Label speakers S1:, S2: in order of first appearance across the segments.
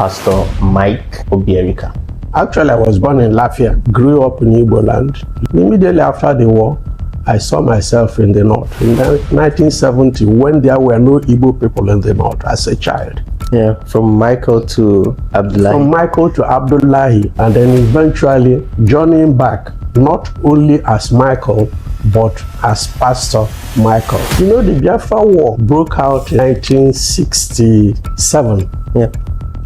S1: Pastor Mike Obierika.
S2: Actually, I was born in Lafia, grew up in Igbo land. Immediately after the war, I saw myself in the north. In 1970, when there were no Igbo people in the north, as a child.
S1: Yeah, from Michael to Abdullahi.
S2: From Michael to Abdullahi, and then eventually journeying back, not only as Michael, but as Pastor Michael. You know, the Biafran War broke out in 1967.
S1: Yeah.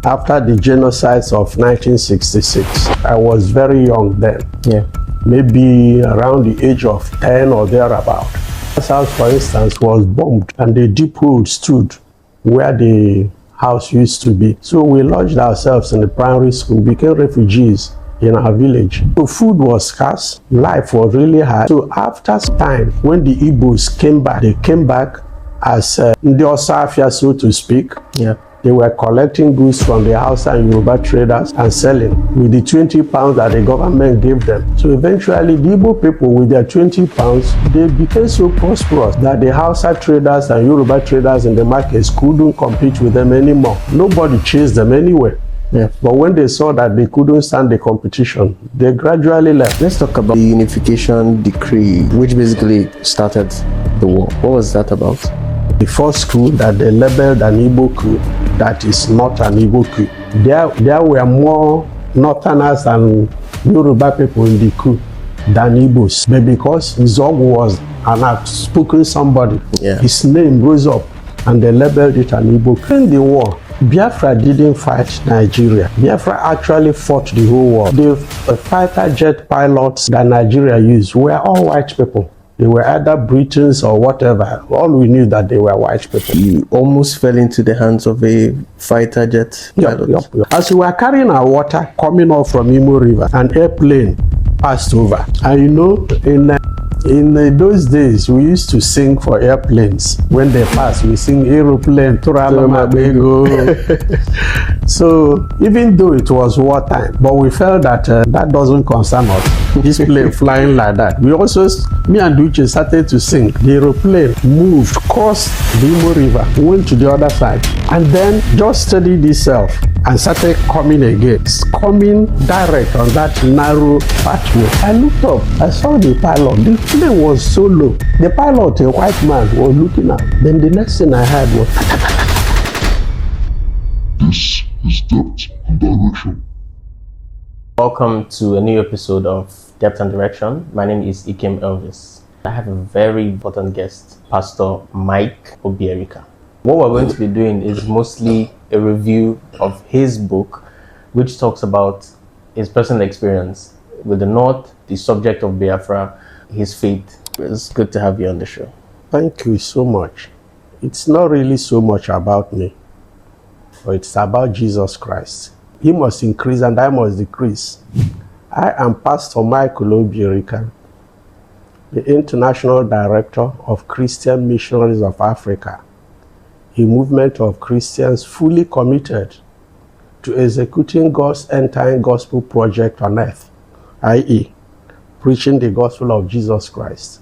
S2: After the genocides of 1966. I was very young then.
S1: Yeah.
S2: Maybe around the age of 10 or thereabout. This house, for instance, was bombed and the deep hole stood where the house used to be. So we lodged ourselves in the primary school, became refugees in our village. So food was scarce, life was really hard. So after time, when the Igbos came back, they came back as Ndi Osafia, so to speak.
S1: Yeah.
S2: They were collecting goods from the Hausa and Yoruba traders and selling with the 20 pounds that the government gave them. So eventually, the Igbo people with their 20 pounds, they became so prosperous that the Hausa traders and Yoruba traders in the markets couldn't compete with them anymore. Nobody chased them anywhere.
S1: Yeah.
S2: But when they saw that they couldn't stand the competition, they gradually left.
S1: Let's talk about the Unification Decree, which basically started the war. What was that about?
S2: The first coup that they labeled an Igbo coup, that is not an Igbo coup. There were more Northerners and Yoruba people in the coup than Igbos. But because Zog was an outspoken somebody,
S1: yeah,
S2: his name rose up and they labeled it an Igbo coup. In the war, Biafra didn't fight Nigeria. Biafra actually fought the whole war. The fighter jet pilots that Nigeria used were all white people. They were either Britons or whatever. All we knew that they were white people.
S1: You almost fell into the hands of a fighter jet pilot.
S2: Yep. As we were carrying our water coming off from Imo River, an airplane passed over. And you know, in those days, we used to sing for airplanes. When they pass, we sing aeroplane, Turalamagbego. So even though it was wartime, but we felt that that doesn't concern us. This plane flying like that. We also, me and Duce started to sing. The aeroplane moved, crossed the Imo River, went to the other side, and then just steadied itself and started coming again. It's coming direct on that narrow pathway. I looked up, I saw the pilot. The plane was so low. The pilot, a white man, was looking at. Then the next thing I heard was,
S3: this is Depth and Direction.
S1: Welcome to a new episode of Depth and Direction. My name is IKEM ELVIS. I have a very important guest, Pastor Mike Obierika. What we're going to be doing is mostly a review of his book, which talks about his personal experience with the North, the subject of Biafra, his faith. It's good to have you on the show.
S2: thank you so much. It's not really so much about me, but it's about Jesus Christ. He must increase and I must decrease. I am Pastor Mike Obierika, the International Director of Christian Missionaries of Africa, a movement of Christians fully committed to executing God's end-time gospel project on earth, i.e., preaching the gospel of Jesus Christ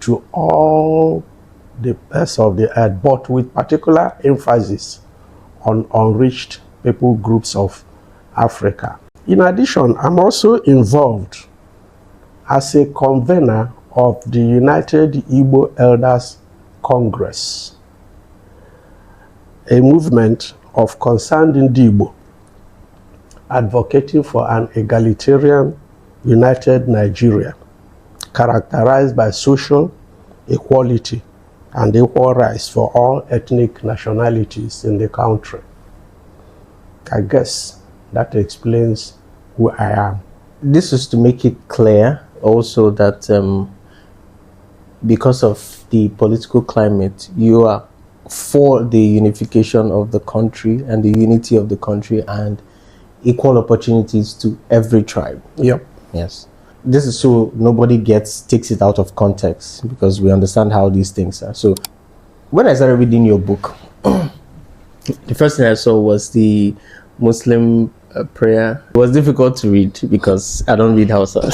S2: to all the parts of the earth, but with particular emphasis on unreached people groups of Africa. In addition, I'm also involved as a convener of the United Igbo Elders Congress, a movement of concerned Igbo advocating for an egalitarian, united Nigeria, characterized by social equality and equal rights for all ethnic nationalities in the country. I guess that explains who I am.
S1: This is to make it clear also that because of the political climate, you are for the unification of the country and the unity of the country and equal opportunities to every tribe.
S2: Yep.
S1: Yes. This is so nobody takes it out of context, because we understand how these things are. So when I started reading your book, the first thing I saw was the Muslim prayer. It was difficult to read because I don't read Hausa.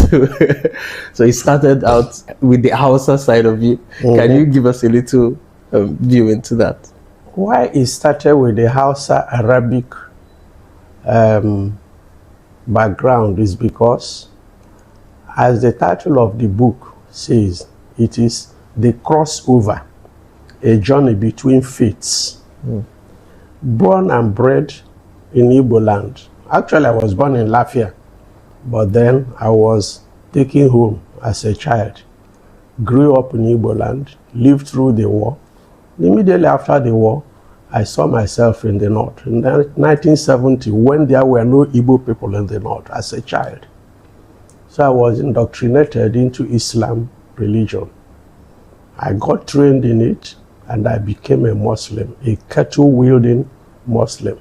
S1: So it started out with the Hausa side of you. Mm-hmm. Can you give us a little view into that?
S2: Why it started with the Hausa Arabic background is because, as the title of the book says, it is the crossover, a journey between faiths. Born and bred in Igbo land. Actually, I was born in Lafia, but then I was taken home as a child. Grew up in Igbo land, lived through the war. Immediately after the war, I saw myself in the north. In 1970, when there were no Igbo people in the north, as a child. So I was indoctrinated into Islam religion. I got trained in it, and I became a Muslim, a kettle-wielding Muslim.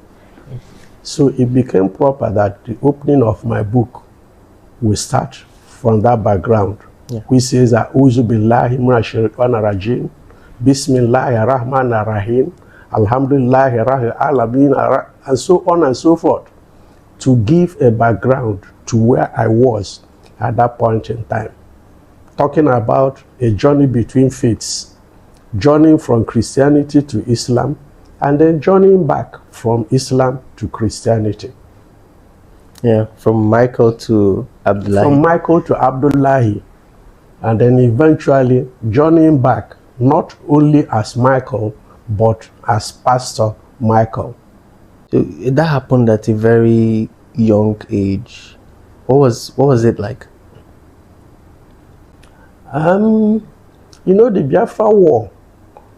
S2: So it became proper that the opening of my book will start from that background, which says, A'udhu billahi minash shaitanir rajim, Bismillahir Rahmanir Rahim, Alhamdulillahi Rabbil Alamin, and so on and so forth, to give a background to where I was at that point in time. Talking about a journey between faiths, journeying from Christianity to Islam, and then journeying back from Islam to Christianity.
S1: Yeah, from Michael to Abdullahi.
S2: From Michael to Abdullahi, and then eventually journeying back, not only as Michael, but as Pastor Michael.
S1: So that happened at a very young age. What was it like?
S2: The Biafran War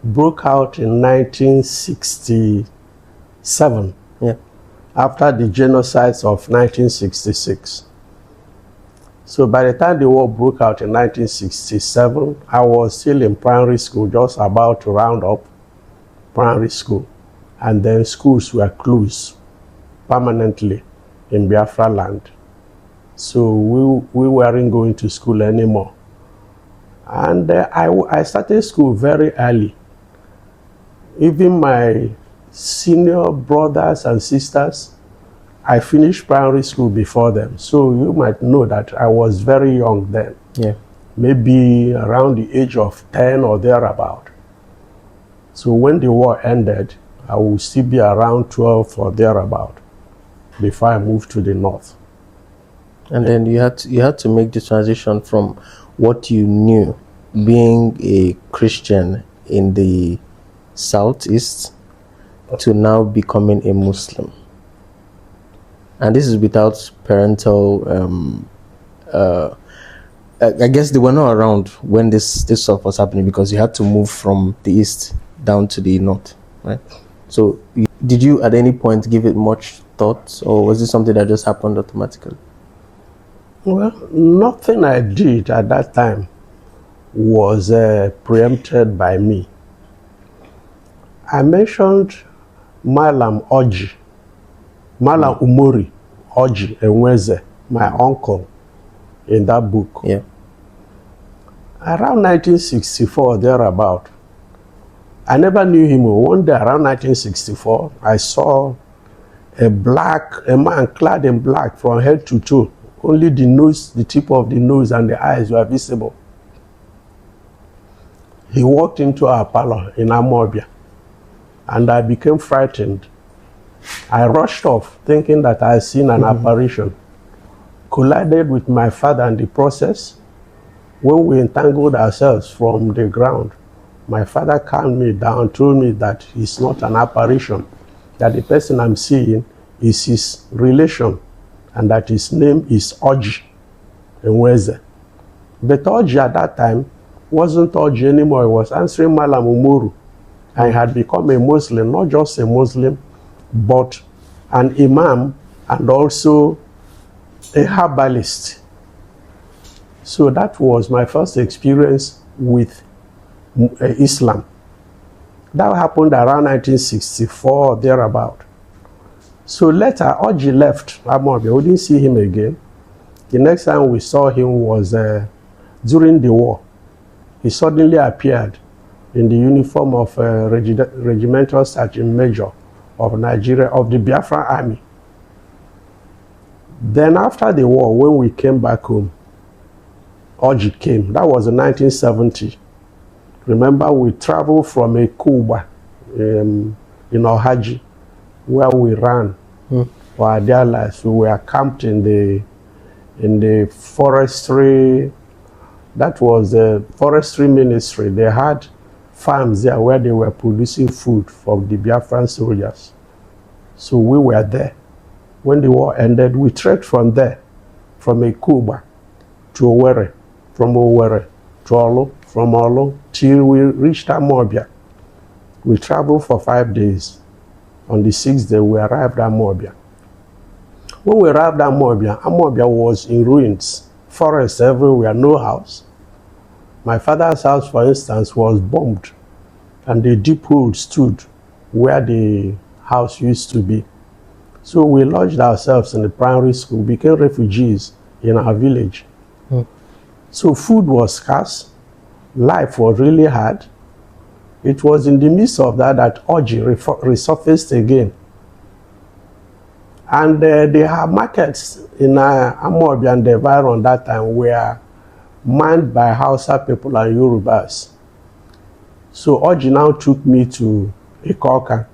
S2: broke out in 1967.
S1: Yeah.
S2: After the genocides of 1966. So by the time the war broke out in 1967, I was still in primary school, just about to round up primary school. And then schools were closed permanently in Biafra land. So we weren't going to school anymore. And I started school very early. Even my senior brothers and sisters, I finished primary school before them. So you might know that I was very young then.
S1: Yeah.
S2: Maybe around the age of 10 or thereabout. So when the war ended, I would still be around 12 or thereabout before I moved to the north.
S1: And then you had to make the transition from what you knew, being a Christian in the southeast, to now becoming a Muslim. And this is without parental I guess they were not around when this stuff was happening, because you had to move from the east down to the north, right? So did you at any point give it much thought, or was this something that just happened automatically?
S2: Well, nothing I did at that time was preempted by me. I mentioned Malam Oji, Malam Umori Oji Enweze, my uncle, in that book.
S1: Yeah.
S2: Around 1964, thereabout. I never knew him. One day around 1964, I saw a man clad in black from head to toe. Only the nose, the tip of the nose and the eyes were visible. He walked into our parlor in Amobia, and I became frightened. I rushed off, thinking that I had seen an apparition. Collided with my father in the process. When we entangled ourselves from the ground, my father calmed me down, told me that it's not an apparition, that the person I'm seeing is his relation, and that his name is Oji Enweze. But Oji at that time wasn't Oji anymore. He was answering Malam Umoru. I had become a Muslim, not just a Muslim, but an imam and also a herbalist. So that was my first experience with Islam. That happened around 1964, thereabout. So later, Oji left Amobia. We didn't see him again. The next time we saw him was during the war. He suddenly appeared in the uniform of a regimental sergeant major of Nigeria, of the Biafran army. Then after the war, when we came back home, Oji came. That was in 1970. Remember, we traveled from a Kuba in Ohaji, where we ran for our dear lives. We were camped in the forestry. That was the forestry ministry. They had farms there where they were producing food for the Biafran soldiers. So we were there. When the war ended, we trekked from there, from Ekuba to Owerri, from Owerri to Olu, from Olu till we reached Amobia. We traveled for 5 days. On the 6th day, we arrived at Amobia. When we arrived at Amobia was in ruins, forests everywhere, no house. My father's house, for instance, was bombed, and the deep hole stood where the house used to be. So we lodged ourselves in the primary school, became refugees in our village. So food was scarce, life was really hard. It was in the midst of that orgy resurfaced again. And they have markets in Amobia and the environment that time were manned by Hausa people and Yorubas. So Orji now took me to Ikoka,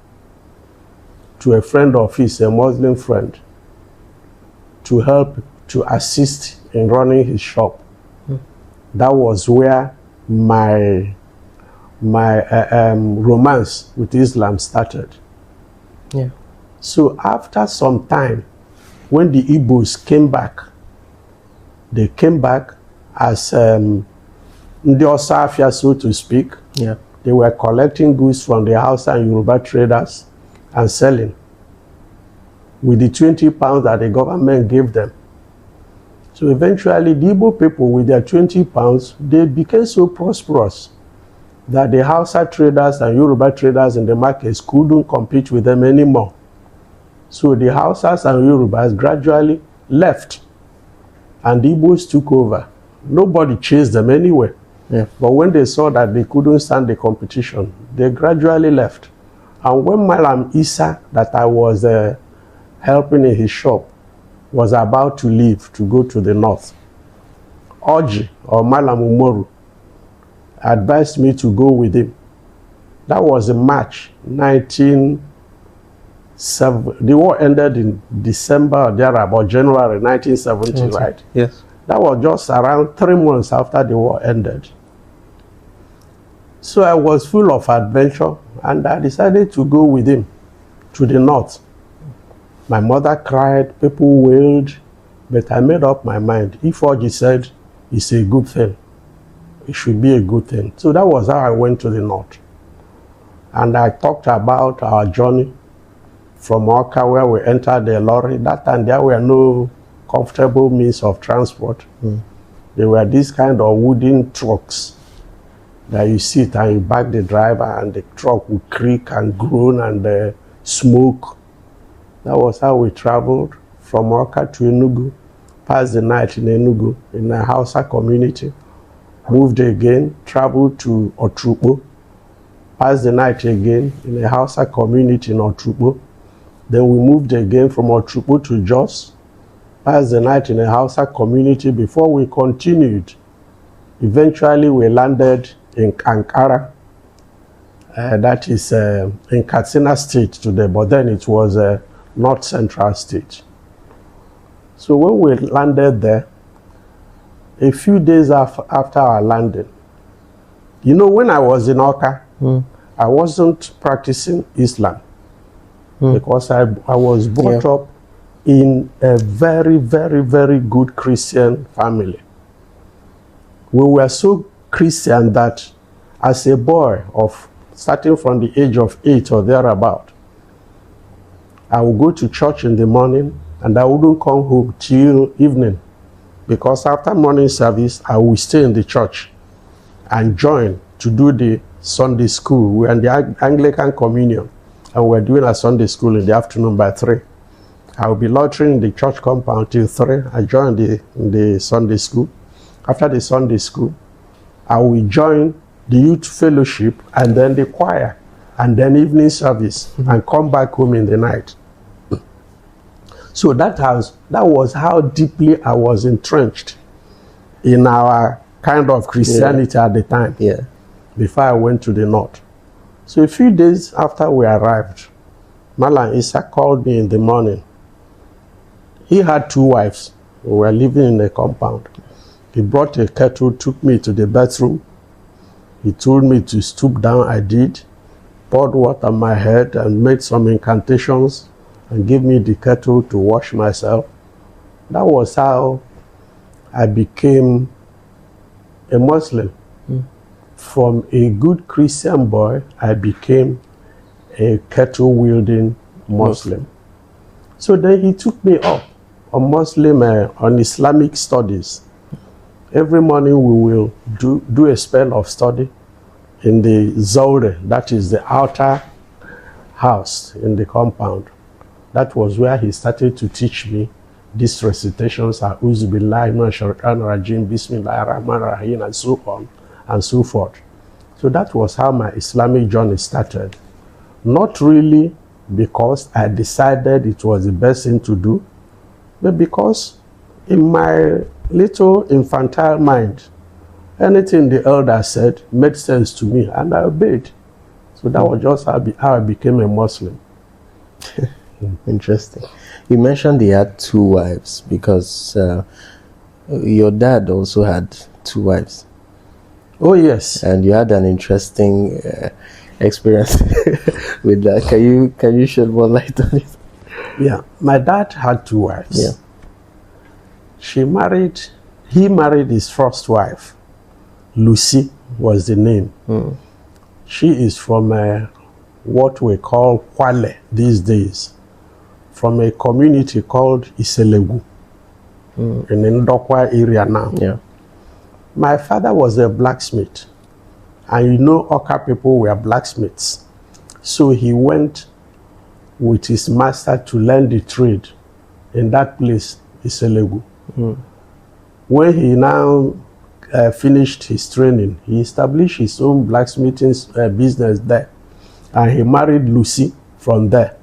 S2: to a friend of his, a Muslim friend, to help, to assist in running his shop. That was where my romance with Islam started.
S1: Yeah.
S2: So after some time, when the Igbos came back, they came back as Ndi Osafia, so to speak.
S1: Yeah.
S2: They were collecting goods from the Hausa and Yoruba traders and selling with the 20 pounds that the government gave them. So eventually, the Igbo people, with their 20 pounds, they became so prosperous that the Hausa traders and Yoruba traders in the markets couldn't compete with them anymore. So the Hausas and Yorubas gradually left, and the Igbos took over. Nobody chased them anywhere.
S1: Yeah.
S2: But when they saw that they couldn't stand the competition, they gradually left. And when Malam Isa, that I was helping in his shop, was about to leave to go to the north, Orji, or Malam Umoru, advised me to go with him. That was in March 1970. The war ended in December or thereabout, January 1970, right?
S1: Yes.
S2: That was just around 3 months after the war ended. So I was full of adventure, and I decided to go with him to the north. My mother cried, people wailed, but I made up my mind. If Orji said it's a good thing, it should be a good thing. So that was how I went to the north. And I talked about our journey from Oka, where we entered the lorry. That time there were no comfortable means of transport. There were these kind of wooden trucks that you sit and you back the driver, and the truck would creak and groan and smoke. That was how we traveled from Oka to Enugu, passed the night in Enugu in a Hausa community, moved again, traveled to Otrukpo, passed the night again in a Hausa community in Otrukpo. Then we moved again from Otrukpo to Jos, passed the night in a Hausa community before we continued. Eventually we landed in Ankara, that is in Katsina State today, but then it was North Central State. So when we landed there, a few days after our landing, you know, when I was in Oka, I wasn't practicing Islam because I was brought up in a very, very, very good Christian family. We were so Christian that as a boy, starting from the age of 8 or thereabout, I would go to church in the morning and I wouldn't come home till evening, because after morning service, I would stay in the church and join to do the Sunday school. We were in the Anglican communion, and we were doing a Sunday school in the afternoon by 3. I would be loitering in the church compound till 3. I joined the Sunday school. After the Sunday school, I will join the youth fellowship and then the choir and then evening service and come back home in the night. So that was how deeply I was entrenched in our kind of Christianity at the time.
S1: Yeah.
S2: Before I went to the north. So a few days after we arrived, Malam Isa called me in the morning He had 2 wives. We were living in a compound. He brought a kettle, took me to the bathroom. He told me to stoop down. I did. Poured water on my head and made some incantations and gave me the kettle to wash myself. That was how I became a Muslim. From a good Christian boy, I became a kettle-wielding Muslim. So then he took me up on on Islamic studies. Every morning we will do a spell of study in the Zawre, that is the outer house in the compound. That was where he started to teach me these recitations, A'udhu billahi minash shaitanir rajim, Bismillahir Rahmanir Rahim, and so on and so forth. So that was how my Islamic journey started. Not really because I decided it was the best thing to do, but because in my little infantile mind, anything the elder said made sense to me and I obeyed. So that was just how I became a Muslim.
S1: Interesting. You mentioned he had 2 wives because your dad also had 2 wives.
S2: Oh, yes.
S1: And you had an interesting experience with that. Can you shed more light on it?
S2: Yeah, my dad had 2 wives.
S1: Yeah.
S2: He married his first wife. Lucy was the name. She is from what we call Kwale these days, from a community called Iselegu in the Ndokwa area now.
S1: Yeah.
S2: My father was a blacksmith, and you know Oka people were blacksmiths. So he went with his master to learn the trade in that place, Iselegu. When he now finished his training, he established his own blacksmithing business there, and he married Lucy from there.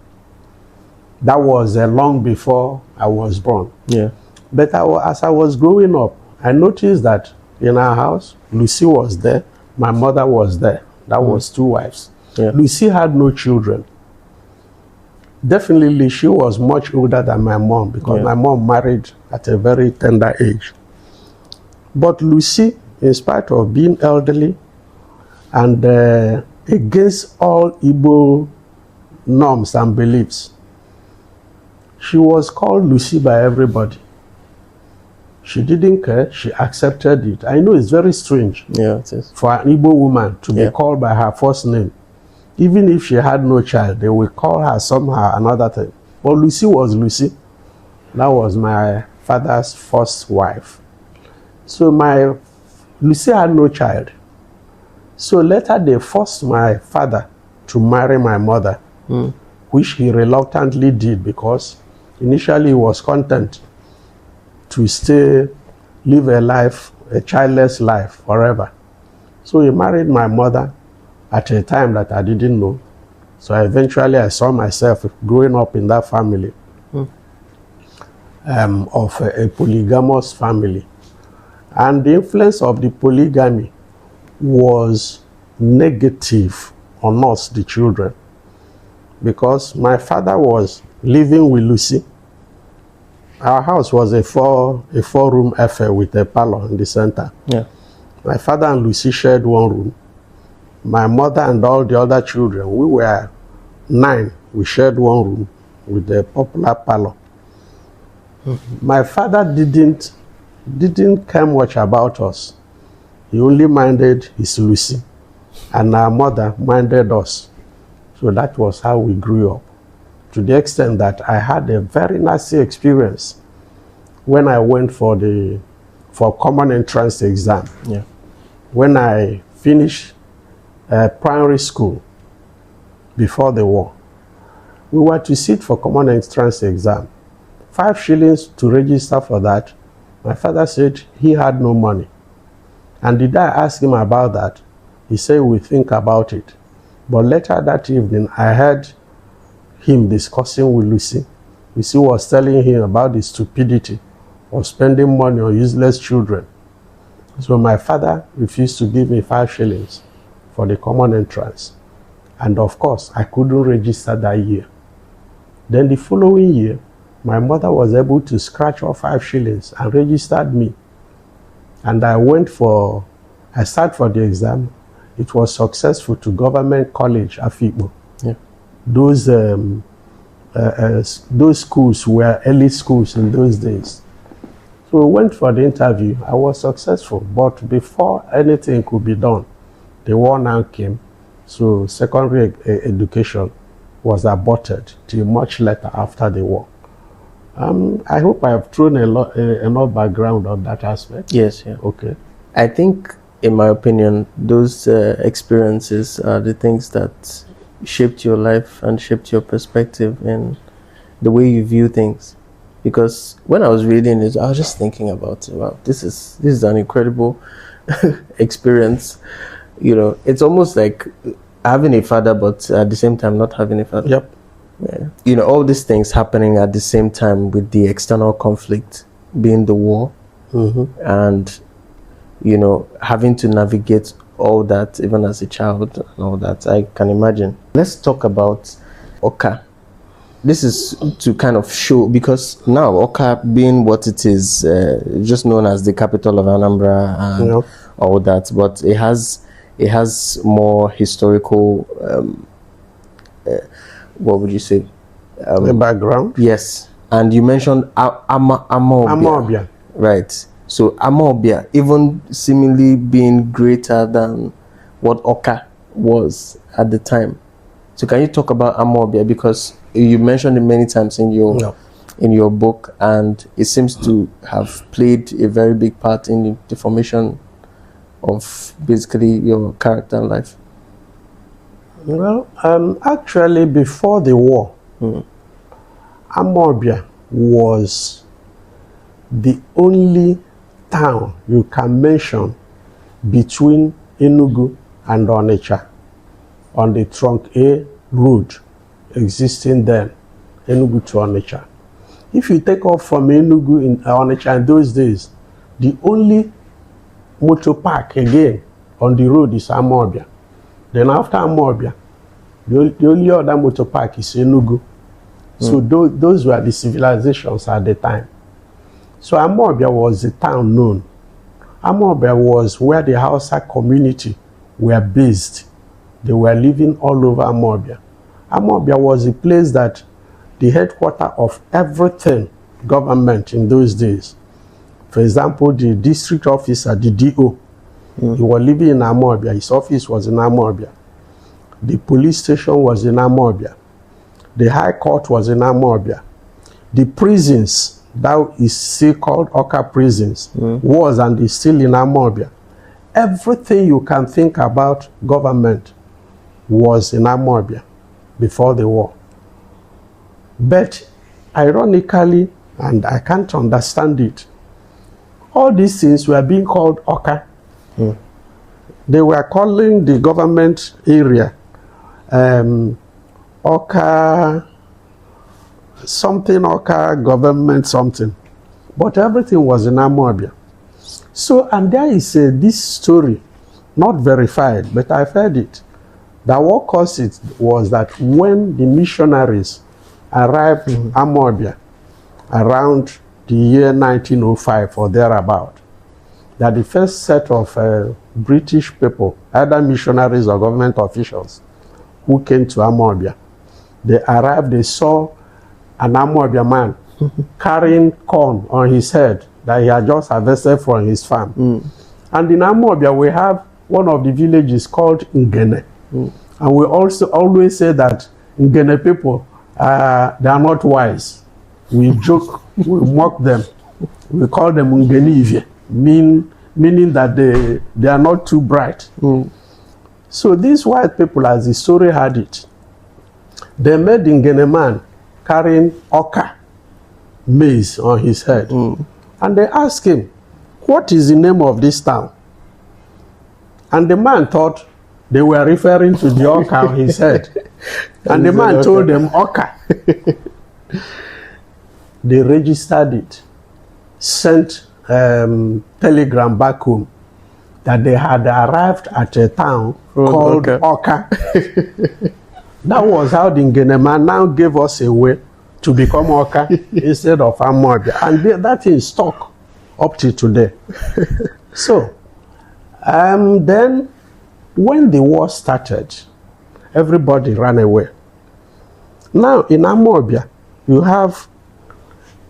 S2: That was long before I was born.
S1: Yeah.
S2: But as I was growing up, I noticed that in our house, Lucy was there, my mother was there. That was 2 wives.
S1: Yeah.
S2: Lucy had no children. Definitely, she was much older than my mom because my mom married at a very tender age. But Lucy, in spite of being elderly and against all Igbo norms and beliefs, she was called Lucy by everybody. She didn't care. She accepted it. I know it's very strange
S1: Yeah, it is.
S2: for an Igbo woman to be called by her first name. Even if she had no child, they will call her somehow another thing. But Lucy was Lucy. That was my father's first wife. So Lucy had no child. So later they forced my father to marry my mother, which he reluctantly did because initially he was content to live a childless life forever. So he married my mother at a time that I didn't know. So eventually I saw myself growing up in that family of a polygamous family. And the influence of the polygamy was negative on us, the children, because my father was living with Lucy. Our house was a four-room affair with a parlor in the center.
S1: Yeah.
S2: My father and Lucy shared 1 room. My mother and all the other children, we were 9. We shared 1 room with the popular parlor. My father didn't care much about us. He only minded his Lucy, and our mother minded us. So that was how we grew up, to the extent that I had a very nasty experience when I went for common entrance exam.
S1: Yeah.
S2: When I finished primary school before the war, we were to sit for common entrance exam. 5 shillings to register for that. My father said he had no money. And the day I asked him about that, he said, "We think about it." But later that evening, I heard him discussing with Lucy. Lucy was telling him about the stupidity of spending money on useless children. So my father refused to give me 5 shillings for the common entrance. And of course, I couldn't register that year. Then the following year, My mother was able to scratch off 5 shillings and registered me. And I sat for the exam. It was successful to Government College, Afikpo.
S1: Yeah.
S2: Those schools were elite schools in those days. So we went for the interview. I was successful, but before anything could be done, the war now came. So secondary education was aborted till much later after the war. I hope I have thrown enough background on that aspect.
S1: Yes, yeah.
S2: Okay.
S1: I think, in my opinion, those experiences are the things that shaped your life and shaped your perspective and the way you view things. Because when I was reading it, I was just thinking about, wow, this is an incredible experience. You know, it's almost like having a father, but at the same time not having a father.
S2: Yep.
S1: Yeah. You know, all these things happening at the same time with the external conflict being the war, and, you know, having to navigate all that even as a child and all that, I can imagine. Let's talk about Oka. This is to kind of show, because now Oka being what it is, just known as the capital of Anambra and all that, but it has more historical, what would you say?
S2: The background?
S1: Yes. And you mentioned Amobia. Right. So Amobia, even seemingly being greater than what Oka was at the time. So can you talk about Amobia, because you mentioned it many times in your book, and it seems to have played a very big part in the formation of basically your character and life.
S2: Well, actually, before the war, Amobia was the only town you can mention between Enugu and Onitsha on the Trunk A road existing then, Enugu to Onitsha. If you take off from Enugu in Onitsha in those days, the only motor park again on the road is Amobia. Then after Amobia, the only other motor park is Enugu. So those were the civilizations at the time. So Amobia was a town known. Amobia was where the Hausa community were based. They were living all over Amobia. Amobia was a place that the headquarters of everything government in those days. For example, the district officer, the DO, he was living in Amobia. His office was in Amobia. The police station was in Amobia. The high court was in Amobia. The prisons, that is still called Oka prisons, was and is still in Amobia. Everything you can think about government was in Amobia before the war. But ironically, and I can't understand it, all these things were being called Oka. They were calling the government area Oka something, Oka government something. But everything was in Amobia. So, and there is this story, not verified, but I've heard it, that what caused it was that when the missionaries arrived in Amobia around the year 1905 or thereabout, that the first set of British people, either missionaries or government officials, who came to Amobia, they arrived, they saw an Amobia man carrying corn on his head that he had just harvested from his farm. And in Amobia, we have one of the villages called Ngene. And we also always say that Ngene people, they are not wise. We joke, we mock them. We call them Ngenivye, meaning that they are not too bright. So these white people, as the story had it, they met the Ngene man carrying Oka, maize on his head. And they asked him, what is the name of this town? And the man thought they were referring to the Oka on his head. And the man told them, Oka. They registered it, sent telegram back home that they had arrived at a town called Oka. That was how the Ngene man now gave us a way to become Oka instead of Amobia. And that is stuck up to today. So, then when the war started, everybody ran away. Now in Amobia, you have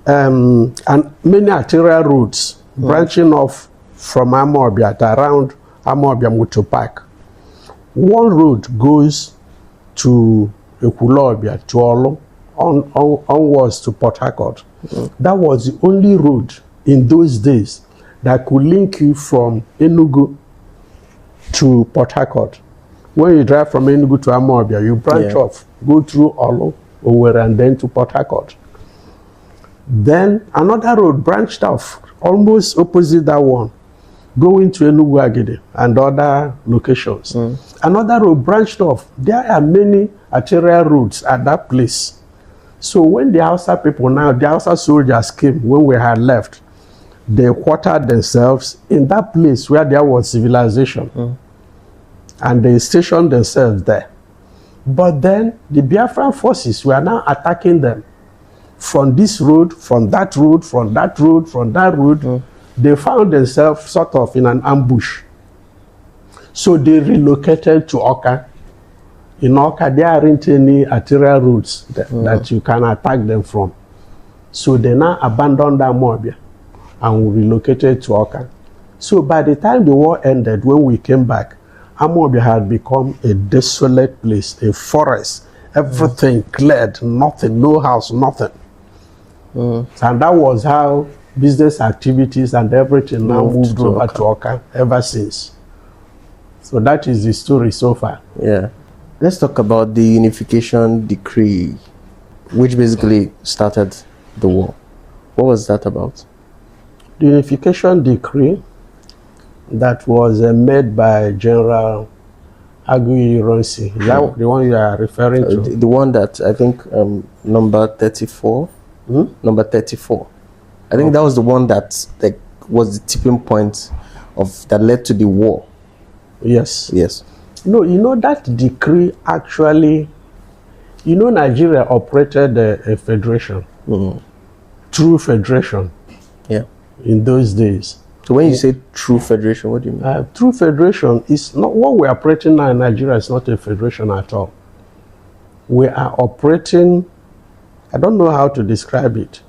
S2: many arterial routes branching off from Amobia to around Amobia Motor Park. One road goes to Ekulobia, to Olo, onwards to Port Harcourt. That was the only road in those days that could link you from Enugu to Port Harcourt. When you drive from Enugu to Amobia, you branch off, go through Olo, Owerri, and then to Port Harcourt. Then another road branched off, almost opposite that one, going to Enugu Agide and other locations. Another road branched off. There are many arterial routes at that place. So when the Hausa people now, the Hausa soldiers came when we had left, they quartered themselves in that place where there was civilization. And they stationed themselves there. But then the Biafran forces were now attacking them from this road, from that road, from that road, from that road. They found themselves sort of in an ambush. So they relocated to Oka. In Oka, there aren't any arterial routes that you can attack them from. So they now abandoned Amobia and relocated to Oka. So by the time the war ended, when we came back, Amobia had become a desolate place, a forest, everything cleared, nothing, no house, nothing. And that was how business activities and everything now moved over to Oka ever since. So that is the story so far.
S1: Yeah. Let's talk about the Unification Decree, which basically started the war. What was that about?
S2: The Unification Decree that was made by General Ironsi. Is that the one you are referring to?
S1: The one that I think number 34. Number 34. I think that was the one that was the tipping point that led to the war.
S2: Yes.
S1: Yes.
S2: No, you know that decree actually, you know, Nigeria operated a federation, true federation.
S1: Yeah.
S2: In those days.
S1: So when you say true federation, what do you mean?
S2: True federation is not what we're operating now in Nigeria. Is not a federation at all. We are operating, I don't know how to describe it.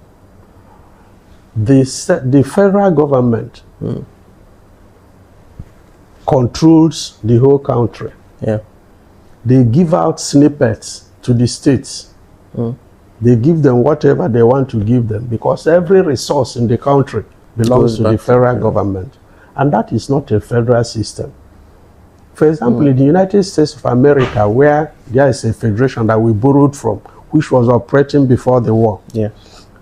S2: The federal government controls the whole country.
S1: Yeah.
S2: They give out snippets to the states. They give them whatever they want to give them because every resource in the country belongs to the federal government. And that is not a federal system. For example, in the United States of America, where there is a federation that we borrowed from, which was operating before the war,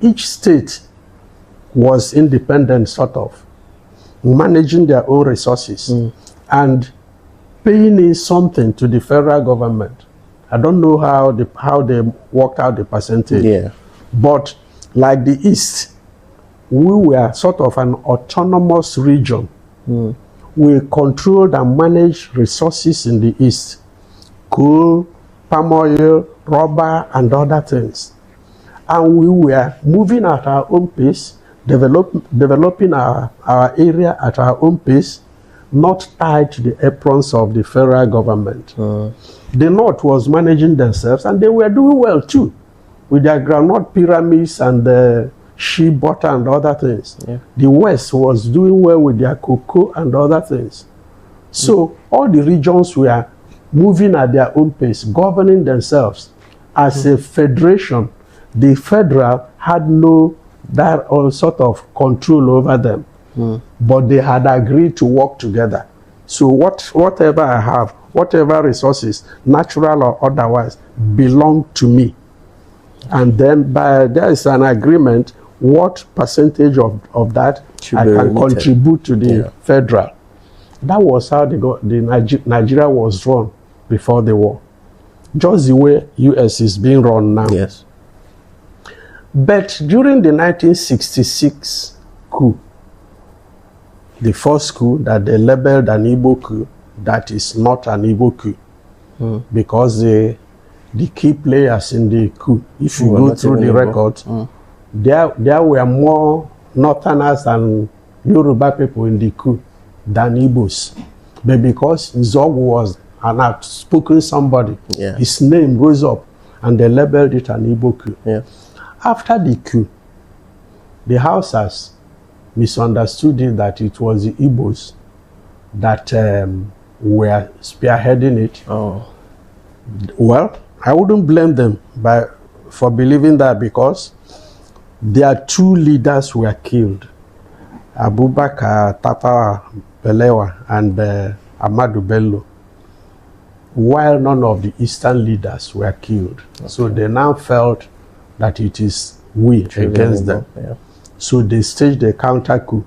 S2: each state was independent, sort of, managing their own resources and paying in something to the federal government. I don't know how they worked out the percentage. But like the East, we were sort of an autonomous region. We controlled and managed resources in the East. Coal, palm oil, rubber, and other things. And we were moving at our own pace, developing our area at our own pace, not tied to the aprons of the federal government. The North was managing themselves, and they were doing well too, with their groundnut pyramids and the shea butter and other things. The West was doing well with their cocoa and other things. So all the regions were moving at their own pace, governing themselves. As a federation, the federal had no sort of control over them. But they had agreed to work together. So whatever I have, whatever resources, natural or otherwise, belong to me. And then there is an agreement what percentage of that I can contribute to the federal. That was how Nigeria was run before the war. Just the way US is being run now.
S1: Yes.
S2: But during the 1966 coup, the first coup that they labeled an Igbo coup, that is not an Igbo coup, because the the key players in the coup. If you
S1: Who are
S2: go
S1: not
S2: through
S1: even
S2: the
S1: Igbo.
S2: records, there were more Northerners and Yoruba people in the coup than Igbos. But because Nzogu was an outspoken somebody,
S1: Yeah.
S2: his name rose up and they labeled it an Igbo coup.
S1: Yeah.
S2: After the coup, the Hausas misunderstood it that it was the Igbos that were spearheading it.
S1: Oh.
S2: Well, I wouldn't blame them for believing that, because their two leaders were killed, Abubakar Tafawa Balewa and Ahmadu Bello, while none of the Eastern leaders were killed. Okay. So they now felt that it is we against them.
S1: Yeah.
S2: So they staged a counter coup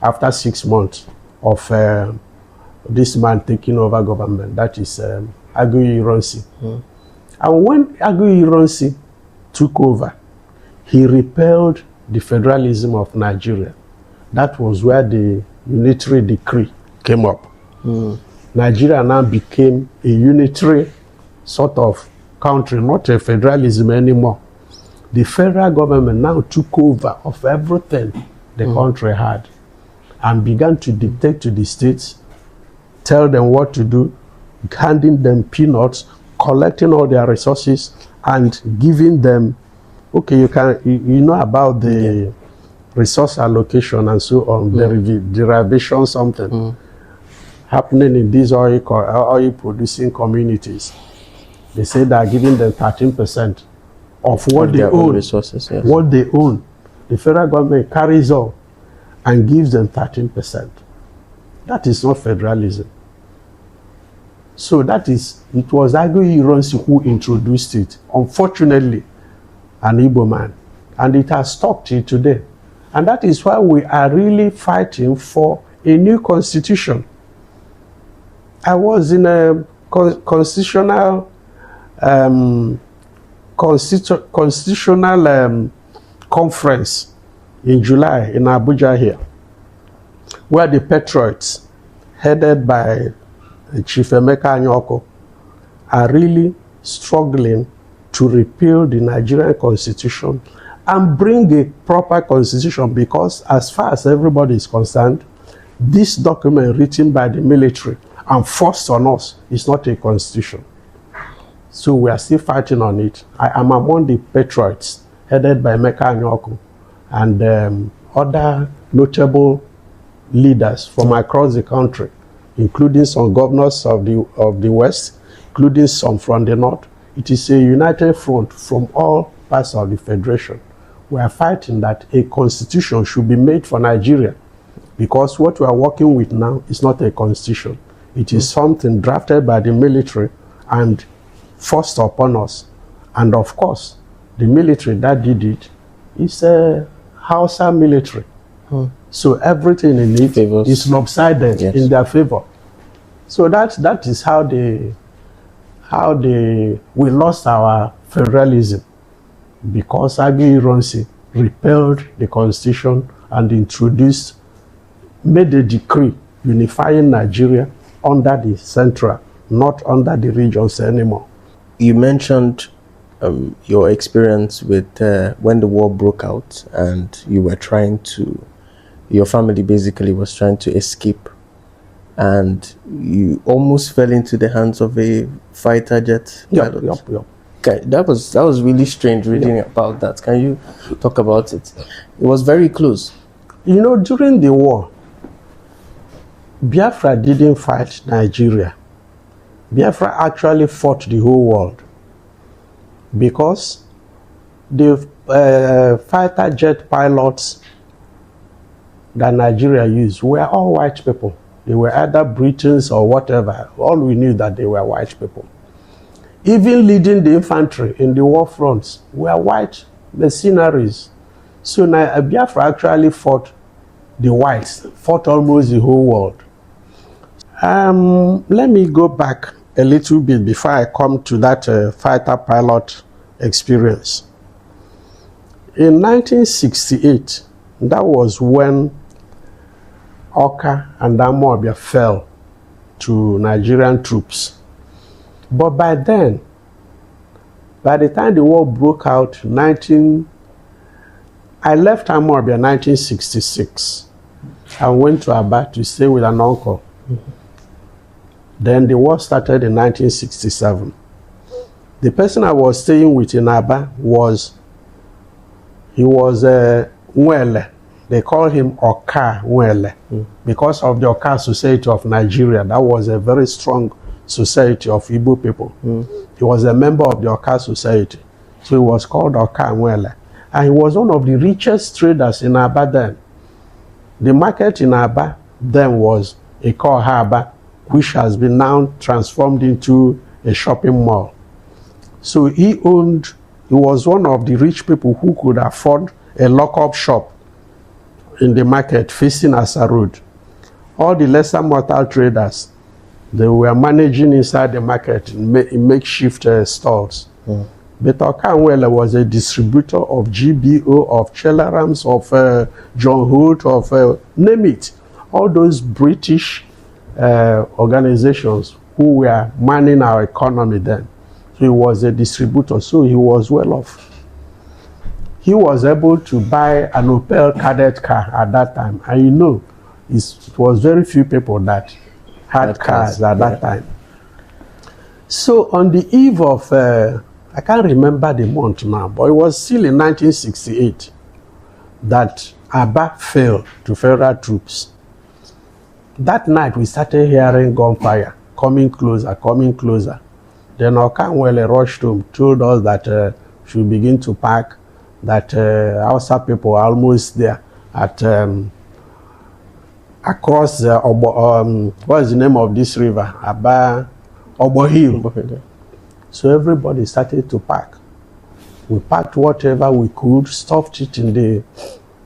S2: after 6 months of this man taking over government, that is Aguiyi Ironsi. And when Aguiyi Ironsi took over, he repelled the federalism of Nigeria. That was where the unitary decree came up. Nigeria now became a unitary sort of country, not a federalism anymore. The federal government now took over of everything the country had and began to dictate to the states, tell them what to do, handing them peanuts, collecting all their resources and giving them, okay, you know about the resource allocation and so on, derivation something happening in these oil producing communities. They say they are giving them 13% of what they own.
S1: Resources, yes.
S2: What they own. The federal government carries on and gives them 13%. That is not federalism. So it was Aguiyi Ironsi who introduced it. Unfortunately, an Igbo man. And it has stuck till today. And that is why we are really fighting for a new constitution. I was in a constitutional conference in July in Abuja here, where the patriots, headed by Chief Emeka Anyoko, are really struggling to repeal the Nigerian constitution and bring a proper constitution, because as far as everybody is concerned, this document written by the military and forced on us is not a constitution. So we are still fighting on it. I am among the patriots headed by Emeka Anyoko and other notable leaders from across the country, including some governors of the West, including some from the North. It is a united front from all parts of the Federation. We are fighting that a constitution should be made for Nigeria, because what we are working with now is not a constitution. It is something drafted by the military and forced upon us. And of course, the military that did it is a Hausa military. So everything in it is lopsided in their favor. So that is how we lost our federalism, because Aguiyi Ironsi repealed the constitution and made a decree unifying Nigeria under the central, not under the regions anymore.
S1: You mentioned your experience with when the war broke out, and your family basically was trying to escape, and you almost fell into the hands of a fighter jet pilot.
S2: Yep.
S1: Okay, that was really strange reading about that. Can you talk about it? It was very close.
S2: You know, during the war, Biafra didn't fight Nigeria. Biafra actually fought the whole world, because the fighter jet pilots that Nigeria used were all white people. They were either Britons or whatever. All we knew that they were white people. Even leading the infantry in the war fronts were white missionaries. So Biafra actually fought the whites, fought almost the whole world. Let me go back a little bit before I come to that fighter pilot experience. In 1968, that was when Oka and Amobia fell to Nigerian troops. But by then, By the time the war broke out, I left Amobia 1966 and went to Aba to stay with an uncle. Then the war started in 1967. The person I was staying with in Aba was Nwele. They call him Oka Nwele because of the Oka Society of Nigeria. That was a very strong society of Igbo people. He was a member of the Oka Society. So he was called Oka Nwele. And he was one of the richest traders in Aba then. The market in Aba then was Ikoha Aba, which has been now transformed into a shopping mall. So he was one of the rich people who could afford a lock-up shop in the market facing Asa Road. All the lesser mortal traders, they were managing inside the market in makeshift stalls. But Okanwele was a distributor of GBO, of Chelarams, of John Holt, of name it. All those British organizations who were manning our economy then. So he was a distributor, so he was well off. He was able to buy an Opel Kadett car at that time. And you know, it was very few people that had cars at that time. So on the eve of, I can't remember the month now, but it was still in 1968 that Aba fell to federal troops. That night we started hearing gunfire, coming closer, coming closer. Then Okanwele rushed home, told us that we should begin to pack, that Hausa people are almost there at across what's the name of this river? Obohil. So everybody started to pack. We packed whatever we could, stuffed it in the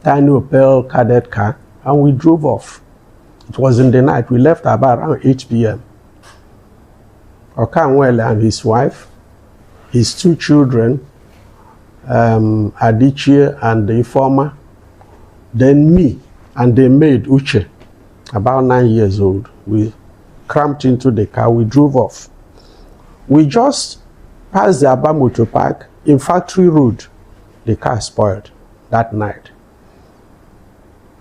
S2: tiny Opel Kadett car, and we drove off. It was in the night. We left about around 8 p.m. Okanwele and his wife, his 2 children, Adichie and the Ifeoma, then me and the maid Uche, about 9 years old. We cramped into the car, we drove off. We just passed the Aba Motor Park in Factory Road. The car spoiled that night.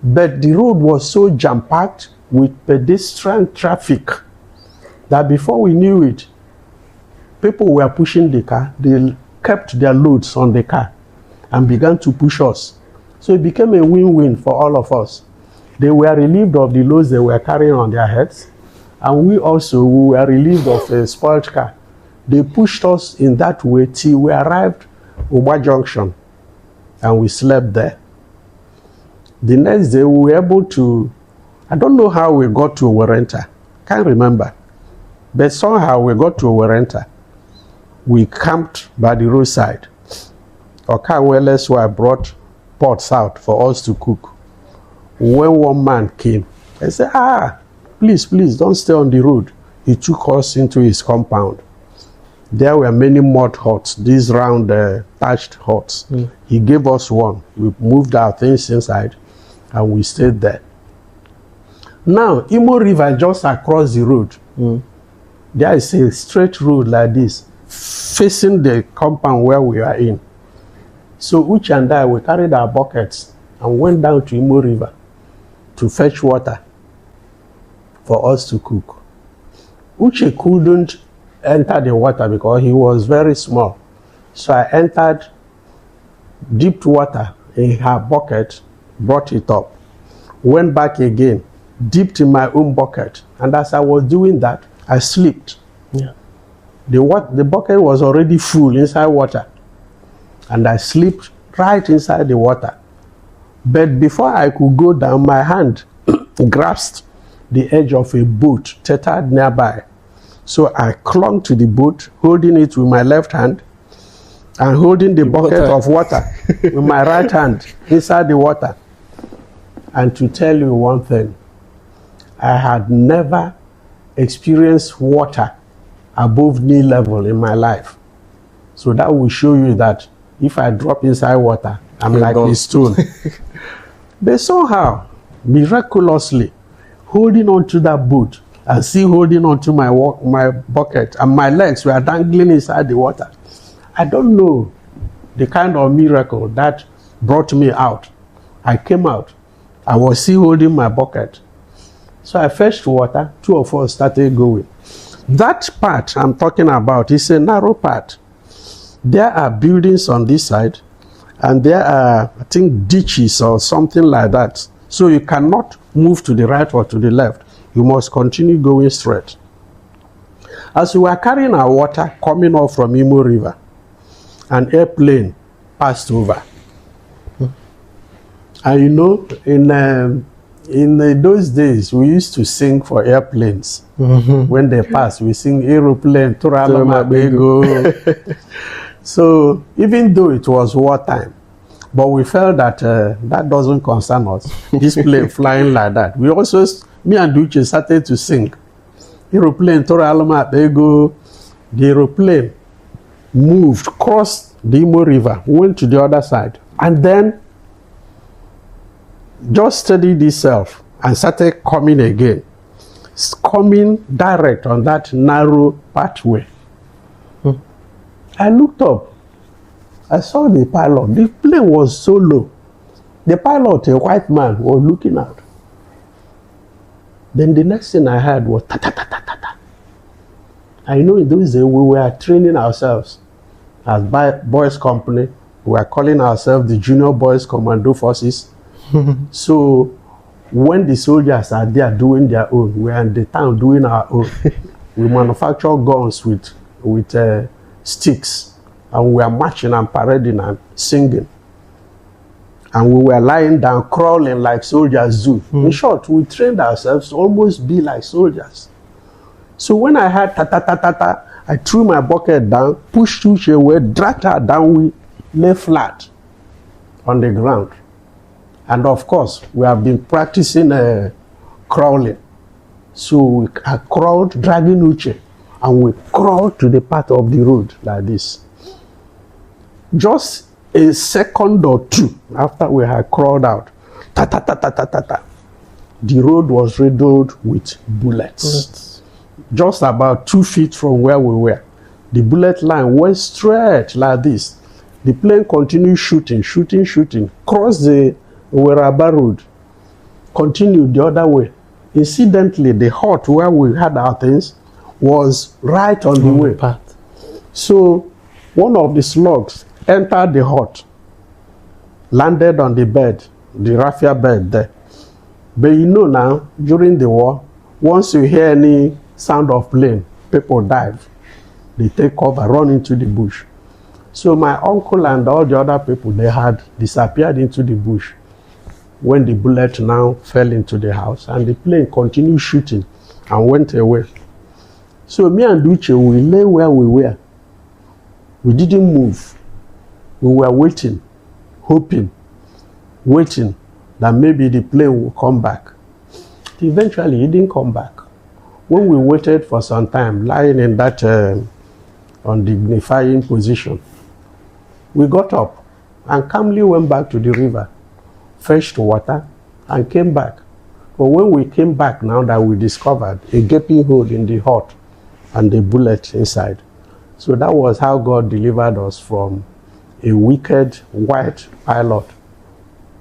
S2: But the road was so jam-packed with pedestrian traffic that before we knew it, people were pushing the car. They kept their loads on the car and began to push us. So it became a win-win for all of us. They were relieved of the loads they were carrying on their heads, and we were relieved of a spoiled car. They pushed us in that way till we arrived at Uba Junction, and we slept there. The next day we were able to, I don't know how we got to Owerenta, can't remember, but somehow we got to Owerenta. We camped by the roadside. Okanwele's wife brought pots out for us to cook. When one man came, I said, please, don't stay on the road. He took us into his compound. There were many mud huts, these round thatched huts. He gave us one. We moved our things inside and we stayed there. Now, Imo River just across the road. There is a straight road like this, facing the compound where we are in. So Uche and I, we carried our buckets and went down to Imo River to fetch water for us to cook. Uche couldn't enter the water because he was very small. So I entered, dipped water in her bucket, brought it up, went back again, dipped in my own bucket. And as I was doing that, I slipped. The bucket was already full inside water. And I slipped right inside the water. But before I could go down, my hand grasped the edge of a boat tethered nearby. So I clung to the boat, holding it with my left hand and holding the bucket of water with my right hand inside the water. And to tell you one thing, I had never experienced water above knee level in my life. So that will show you that if I drop inside water, I'm like a stone. But somehow, miraculously, holding on to that boat and still holding on to my bucket, and my legs were dangling inside the water. I don't know the kind of miracle that brought me out. I came out. I was still holding my bucket. So I fetched water. 2 of us started going. That part I'm talking about is a narrow part. There are buildings on this side, and there are, I think, ditches or something like that. So you cannot move to the right or to the left. You must continue going straight. As we were carrying our water coming off from Imo River, an airplane passed over. And you know, in those days, we used to sing for airplanes. When they pass, we sing aeroplane, Turalama Bego. So even though it was wartime, but we felt that that doesn't concern us. This plane flying like that. We also, me and Duce started to sing. Aeroplane, Turalama Bego. The aeroplane moved, crossed the Imo River, went to the other side, and then just steadied itself and started coming again. It's coming direct on that narrow pathway. I looked up. I saw the pilot. The plane was so low. The pilot, a white man, was looking out. Then the next thing I heard was ta ta ta ta ta ta. I know in those days we were training ourselves as boys company. We were calling ourselves the Junior Boys Commando Forces. So when the soldiers are there doing their own, we are in the town doing our own. We manufacture guns with sticks, and we are marching and parading and singing. And we were lying down, crawling like soldiers do. In short, we trained ourselves to almost be like soldiers. So when I heard ta ta ta ta ta, I threw my bucket down, pushed Tuche away, dragged her down, we lay flat on the ground. And of course, we have been practicing crawling. So I crawled, dragging Uche, and we crawled to the part of the road like this. Just a second or two after we had crawled out, ta ta ta ta ta ta ta, the road was riddled with bullets. Just about 2 feet from where we were. The bullet line went straight like this. The plane continued shooting, crossed the Weraba Road, continued the other way. Incidentally, the hut where we had our things was right on the way.
S1: Path.
S2: So one of the slugs entered the hut, landed on the bed, the raffia bed there. But you know now, during the war, once you hear any sound of plane, people dive. They take cover, run into the bush. So my uncle and all the other people, they had disappeared into the bush when the bullet now fell into the house, and the plane continued shooting and went away. So me and Duce, we lay where we were. We didn't move. We were waiting, hoping, waiting that maybe the plane will come back. Eventually, it didn't come back. When we waited for some time, lying in that undignifying position, we got up and calmly went back to the river, fetched water, and came back. But when we came back, now that we discovered a gaping hole in the hut and a bullet inside. So that was how God delivered us from a wicked white pilot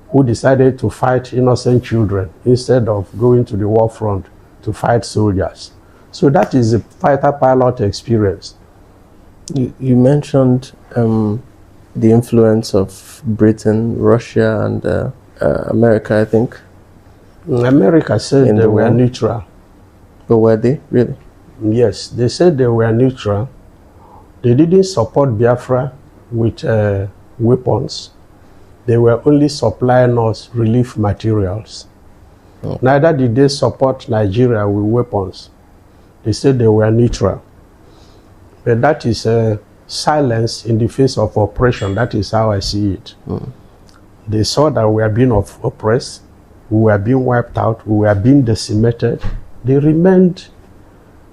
S2: who decided to fight innocent children instead of going to the war front to fight soldiers. So that is a fighter pilot experience.
S1: You mentioned the influence of Britain, Russia, and America, I think.
S2: America said they were neutral.
S1: But were they really?
S2: Yes, they said they were neutral. They didn't support Biafra with weapons. They were only supplying us relief materials. Oh. Neither did they support Nigeria with weapons. They said they were neutral. But that is silence in the face of oppression. That is how I see it. Mm. They saw that we were being oppressed, we were being wiped out, we were being decimated. They remained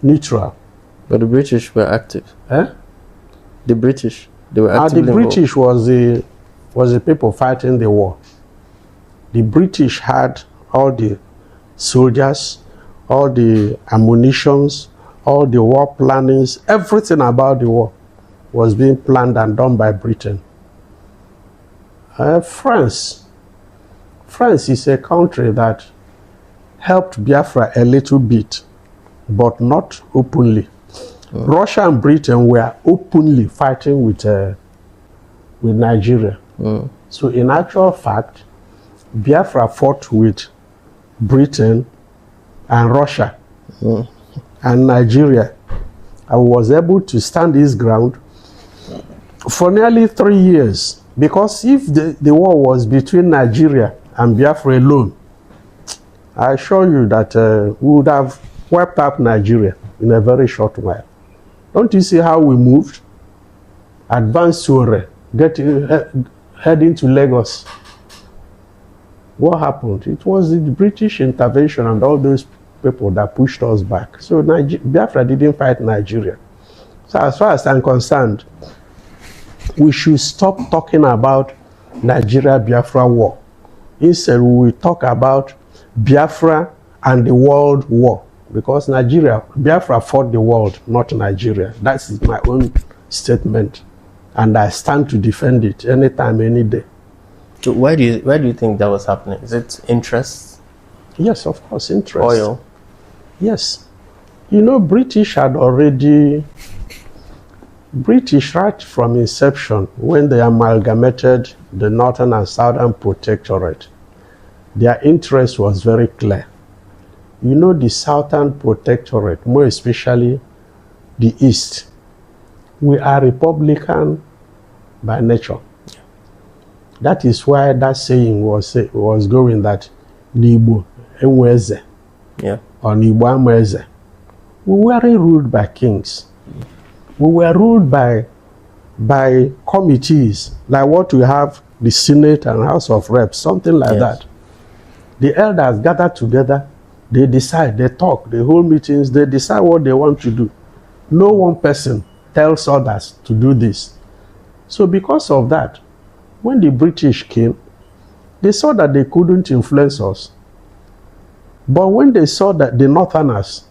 S2: neutral.
S1: But the British were active. The British, they were active.
S2: The British was the people fighting the war. The British had all the soldiers, all the ammunitions, all the war plannings, everything about the war. was being planned and done by Britain. France is a country that helped Biafra a little bit, but not openly. Russia and Britain were openly fighting with Nigeria. So in actual fact, Biafra fought with Britain and Russia and Nigeria, and was able to stand his ground for nearly 3 years. Because if the war was between Nigeria and Biafra alone, I assure you that we would have wiped out Nigeria in a very short while. Don't you see how we moved? Advanced to heading to Lagos. What happened? It was the British intervention and all those people that pushed us back. So Biafra didn't fight Nigeria. So as far as I'm concerned, we should stop talking about Nigeria-Biafra war. Instead, we will talk about Biafra and the world war. Because Biafra fought the world, not Nigeria. That is my own statement. And I stand to defend it anytime, any day.
S1: So why do you think that was happening? Is it interest?
S2: Yes, of course, interest.
S1: Oil?
S2: Yes. You know, British right from inception, when they amalgamated the Northern and Southern Protectorate, their interest was very clear. You know, the Southern Protectorate, more especially the East, we are Republican by nature. That is why that saying was going that Igbo enweze, or Igbo ameze. We weren't ruled by kings. We were ruled by committees, like what we have, the Senate and House of Reps, something like that. The elders gather together, they decide, they talk, they hold meetings, they decide what they want to do. No one person tells others to do this. So because of that, when the British came, they saw that they couldn't influence us. But when they saw that the Northerners,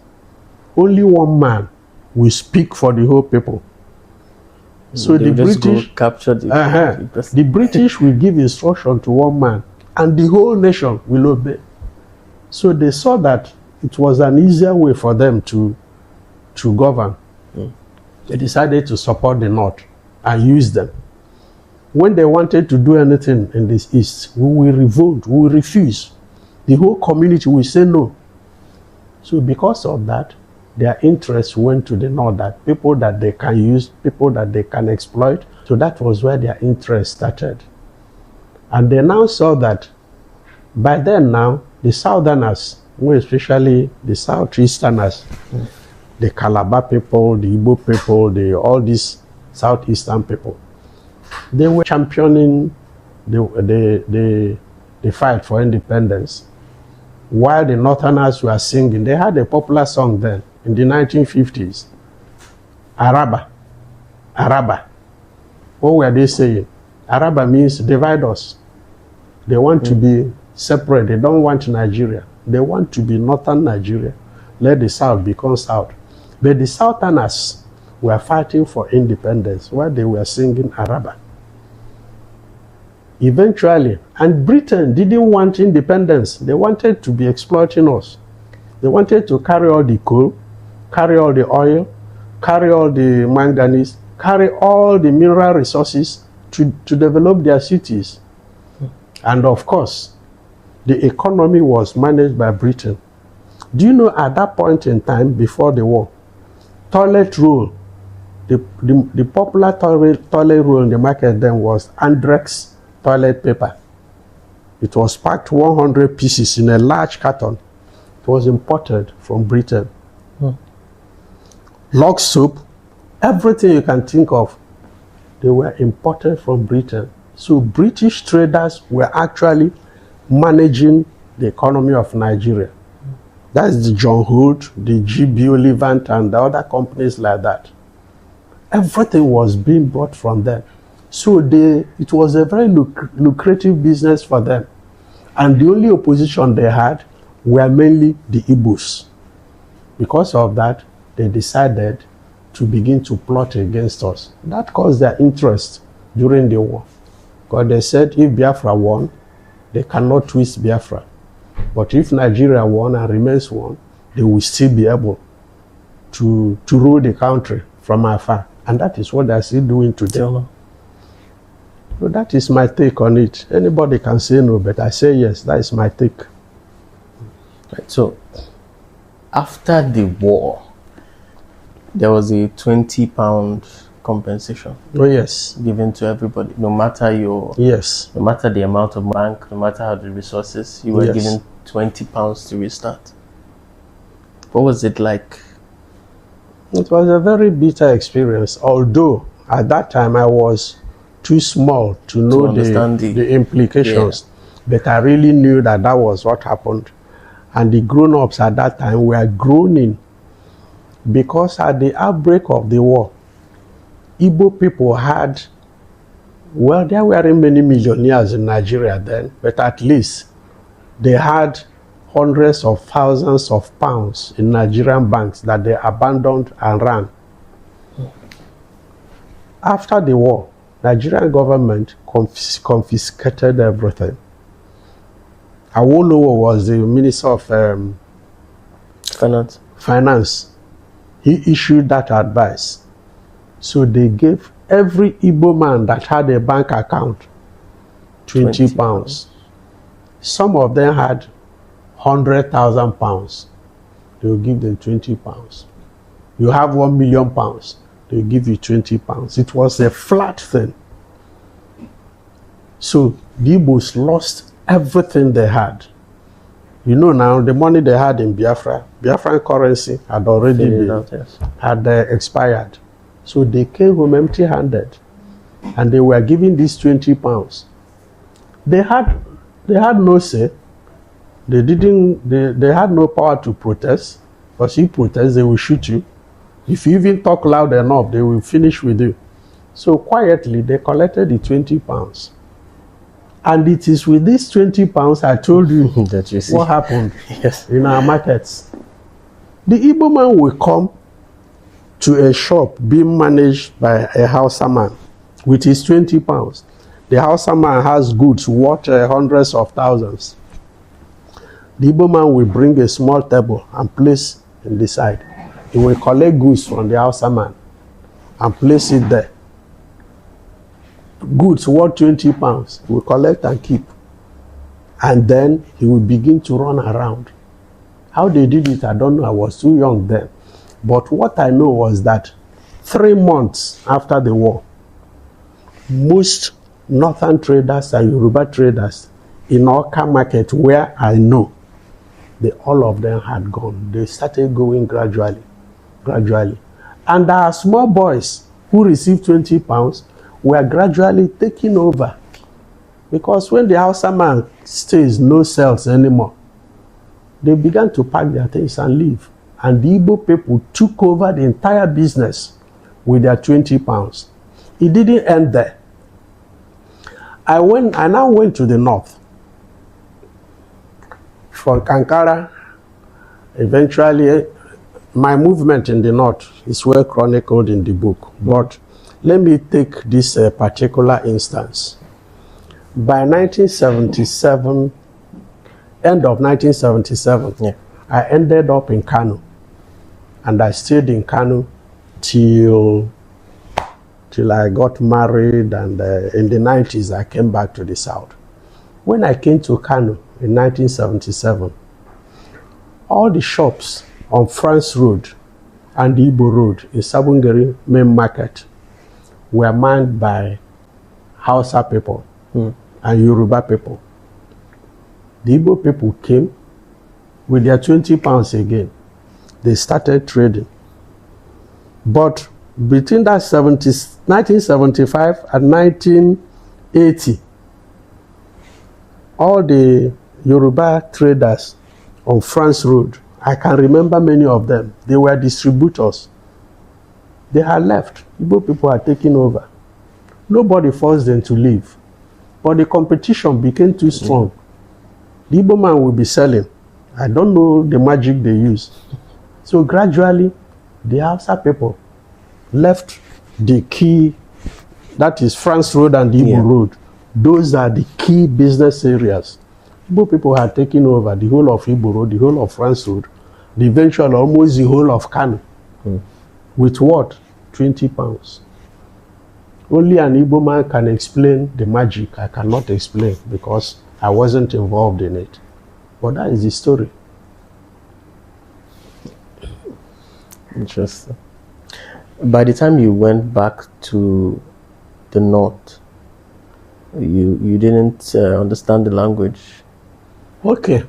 S2: only one man will speak for the whole people. So the British
S1: capture
S2: the British will give instruction to one man, and the whole nation will obey. So they saw that it was an easier way for them to govern. They decided to support the North and use them. When they wanted to do anything in this East, we will revolt, we will refuse. The whole community will say no. So because of that, their interest went to the North, that people that they can use, people that they can exploit. So that was where their interest started. And they now saw that by then now, the Southerners, more especially the Southeasterners, the Calabar people, the Igbo people, all these Southeastern people, they were championing the fight for independence. While the Northerners were singing, they had a popular song then in the 1950s. Araba. Araba. What were they saying? Araba means divide us. They want to be separate. They don't want Nigeria. They want to be Northern Nigeria. Let the South become South. But the Southerners were fighting for independence while they were singing Araba. Eventually, and Britain didn't want independence. They wanted to be exploiting us. They wanted to carry all the coal, carry all the oil, carry all the manganese, carry all the mineral resources to develop their cities. And of course, the economy was managed by Britain. Do you know at that point in time, before the war, toilet roll, the popular toilet roll in the market then was Andrex toilet paper. It was packed 100 pieces in a large carton. It was imported from Britain. Log soap, everything you can think of, they were imported from Britain. So British traders were actually managing the economy of Nigeria. That's the John Hood, the GB Olivant, and the other companies like that. Everything was being brought from them. So it was a very lucrative business for them. And the only opposition they had were mainly the Igbos. Because of that, they decided to begin to plot against us. That caused their interest during the war. Because they said if Biafra won, they cannot twist Biafra. But if Nigeria won and remains one, they will still be able to rule the country from afar. And that is what they're still doing today. So that is my take on it. Anybody can say no, but I say yes, that is my take.
S1: Right. So after the war, there was a £20 compensation.
S2: Oh yes.
S1: Given to everybody, no matter your no matter the amount of bank, no matter how the resources, you were given £20 to restart. What was it like?
S2: It was a very bitter experience, although at that time I was too small to know the implications. But I really knew that that was what happened. And the grown-ups at that time were groaning because at the outbreak of the war, Igbo people had, well, there weren't many millionaires in Nigeria then, but at least they had hundreds of thousands of pounds in Nigerian banks that they abandoned and ran. After the war, Nigerian government confiscated everything. Awolowo was the Minister of Finance. He issued that advice. So they gave every Igbo man that had a bank account 20 pounds. Some of them had 100,000 pounds. They will give them 20 pounds. You have 1 million pounds. They will give you 20 pounds. It was a flat thing. So the Igbos lost everything they had. You know now, the money they had in Biafra, Biafran currency had already expired. So they came home empty-handed, and they were given these 20 pounds. They had no say. They had no power to protest, because if you protest, they will shoot you. If you even talk loud enough, they will finish with you. So quietly, they collected the 20 pounds. And it is with these 20 pounds I told you that you see what happened in our markets. The Igbo man will come to a shop being managed by a Hausa man with his 20 pounds. The Hausa man has goods worth hundreds of thousands. The Igbo man will bring a small table and place in the side. He will collect goods from the Hausa man and place it there. Goods worth 20 pounds, he will collect and keep. And then he will begin to run around. How they did it, I don't know. I was too young then. But what I know was that 3 months after the war, most northern traders and Yoruba traders in Oka market, where I know, all of them had gone. They started going gradually. And our small boys who received 20 pounds were gradually taking over. Because when the Hausa man stays, no sales anymore, they began to pack their things and leave. And the Igbo people took over the entire business with their 20 pounds. It didn't end there. I now went to the north. From Kankara, eventually, my movement in the north is well chronicled in the book. But let me take this particular instance. By 1977, end of 1977, I ended up in Kano. And I stayed in Kano till I got married, and in the 90s I came back to the south. When I came to Kano in 1977, all the shops on France Road and the Igbo Road in Sabungeri main market were manned by Hausa people and Yoruba people. The Igbo people came with their 20 pounds again. They started trading. But between that 1975 and 1980, all the Yoruba traders on France Road, I can remember many of them, they were distributors. They had left. Igbo people had taken over. Nobody forced them to leave. But the competition became too strong. The Igbo man will be selling. I don't know the magic they use. So gradually, the Hausa people left the key, that is France Road and Igbo Road. Those are the key business areas. Igbo people had taken over the whole of Igbo Road, the whole of France Road, eventually almost the whole of Kano. With what? 20 pounds. Only an Igbo man can explain the magic. I cannot explain because I wasn't involved in it. But that is the story.
S1: Interesting. By the time you went back to the north, you didn't understand the language.
S2: Okay.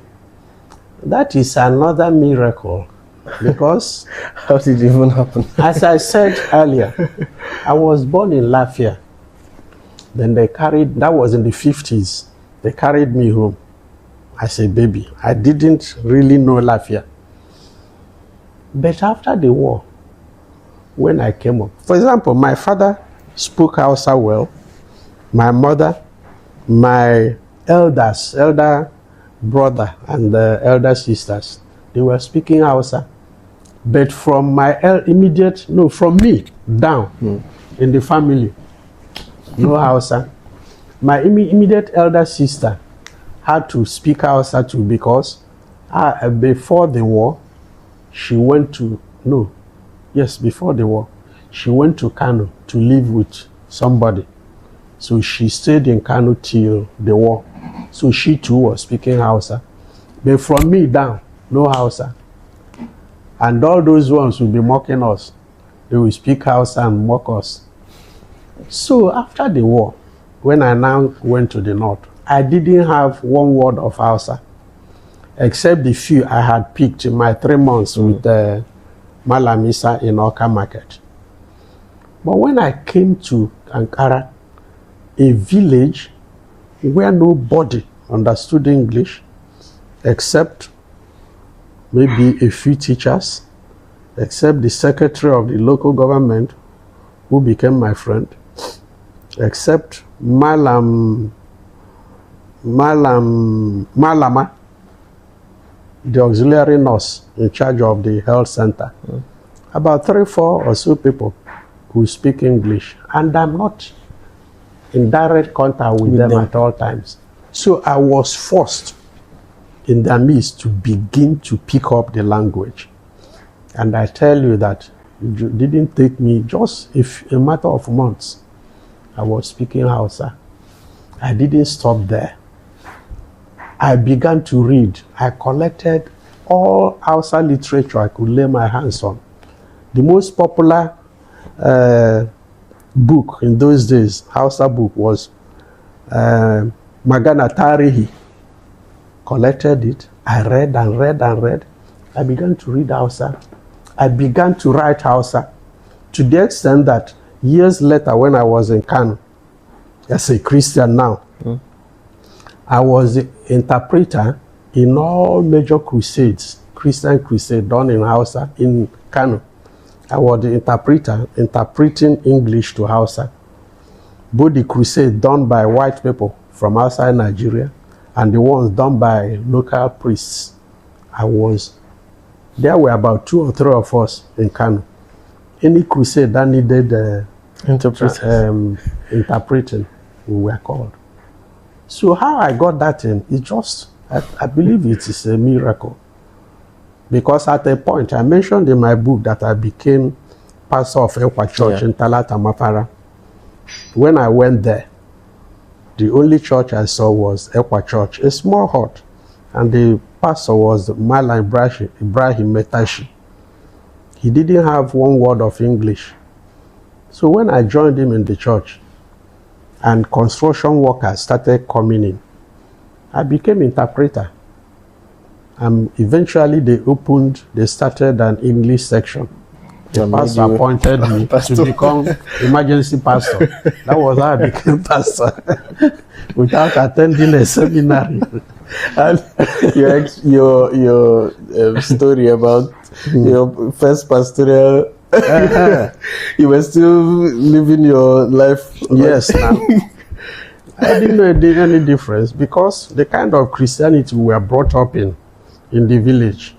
S2: That is another miracle. Because
S1: how did it even happen?
S2: As I said earlier, I was born in Lafia. Then they carried, that was in the 50s, they carried me home as a baby. I didn't really know Lafia. But after the war, when I came up, for example, my father spoke Hausa well, my mother, my elder brother and the elder sisters, they were speaking Hausa. But from my from me down in the family, no Hausa. My immediate elder sister had to speak Hausa too because before the war, she went to, before the war, she went to Kano to live with somebody. So she stayed in Kano till the war. So she too was speaking Hausa. But from me down, no Hausa. And all those ones will be mocking us. They will speak Hausa and mock us. So after the war, when I now went to the north, I didn't have one word of Hausa, except the few I had picked in my 3 months with Malam Isa in Oka Market. But when I came to Ankara, a village where nobody understood English, except maybe a few teachers, except the secretary of the local government, who became my friend, except Malama, the auxiliary nurse in charge of the health center. About 3, 4 or so people who speak English, and I'm not in direct contact with them at all times. So I was forced in their midst to begin to pick up the language. And I tell you that it didn't take me just a matter of months. I was speaking Hausa. I didn't stop there. I began to read. I collected all Hausa literature I could lay my hands on. The most popular book in those days, Hausa book, was Magana Tarihi. Collected it. I read and read and read. I began to read Hausa. I began to write Hausa to the extent that years later, when I was in Kano, as a Christian now, I was the interpreter in all major crusades, Christian crusade done in Hausa in Kano. I was the interpreter interpreting English to Hausa. Both the crusade done by white people from outside Nigeria and the ones done by local priests. There were about 2 or 3 of us in Kano. Any crusade that needed interpreting, we were called. So how I got that in, I believe it is a miracle. Because at a point, I mentioned in my book that I became pastor of Ekwa Church in Talata Mapara. When I went there, the only church I saw was Ekwa Church, a small hut. And the pastor was Mala Ibrahim Metashi. He didn't have one word of English. So when I joined him in the church, and construction workers started coming in, I became interpreter. And eventually they started an English section. The pastor appointed me to become emergency pastor. That was how I became pastor, without attending a seminary.
S1: And your story about your first pastoral, you were still living your life.
S2: Yes, now. I didn't know any difference because the kind of Christianity we were brought up in the village,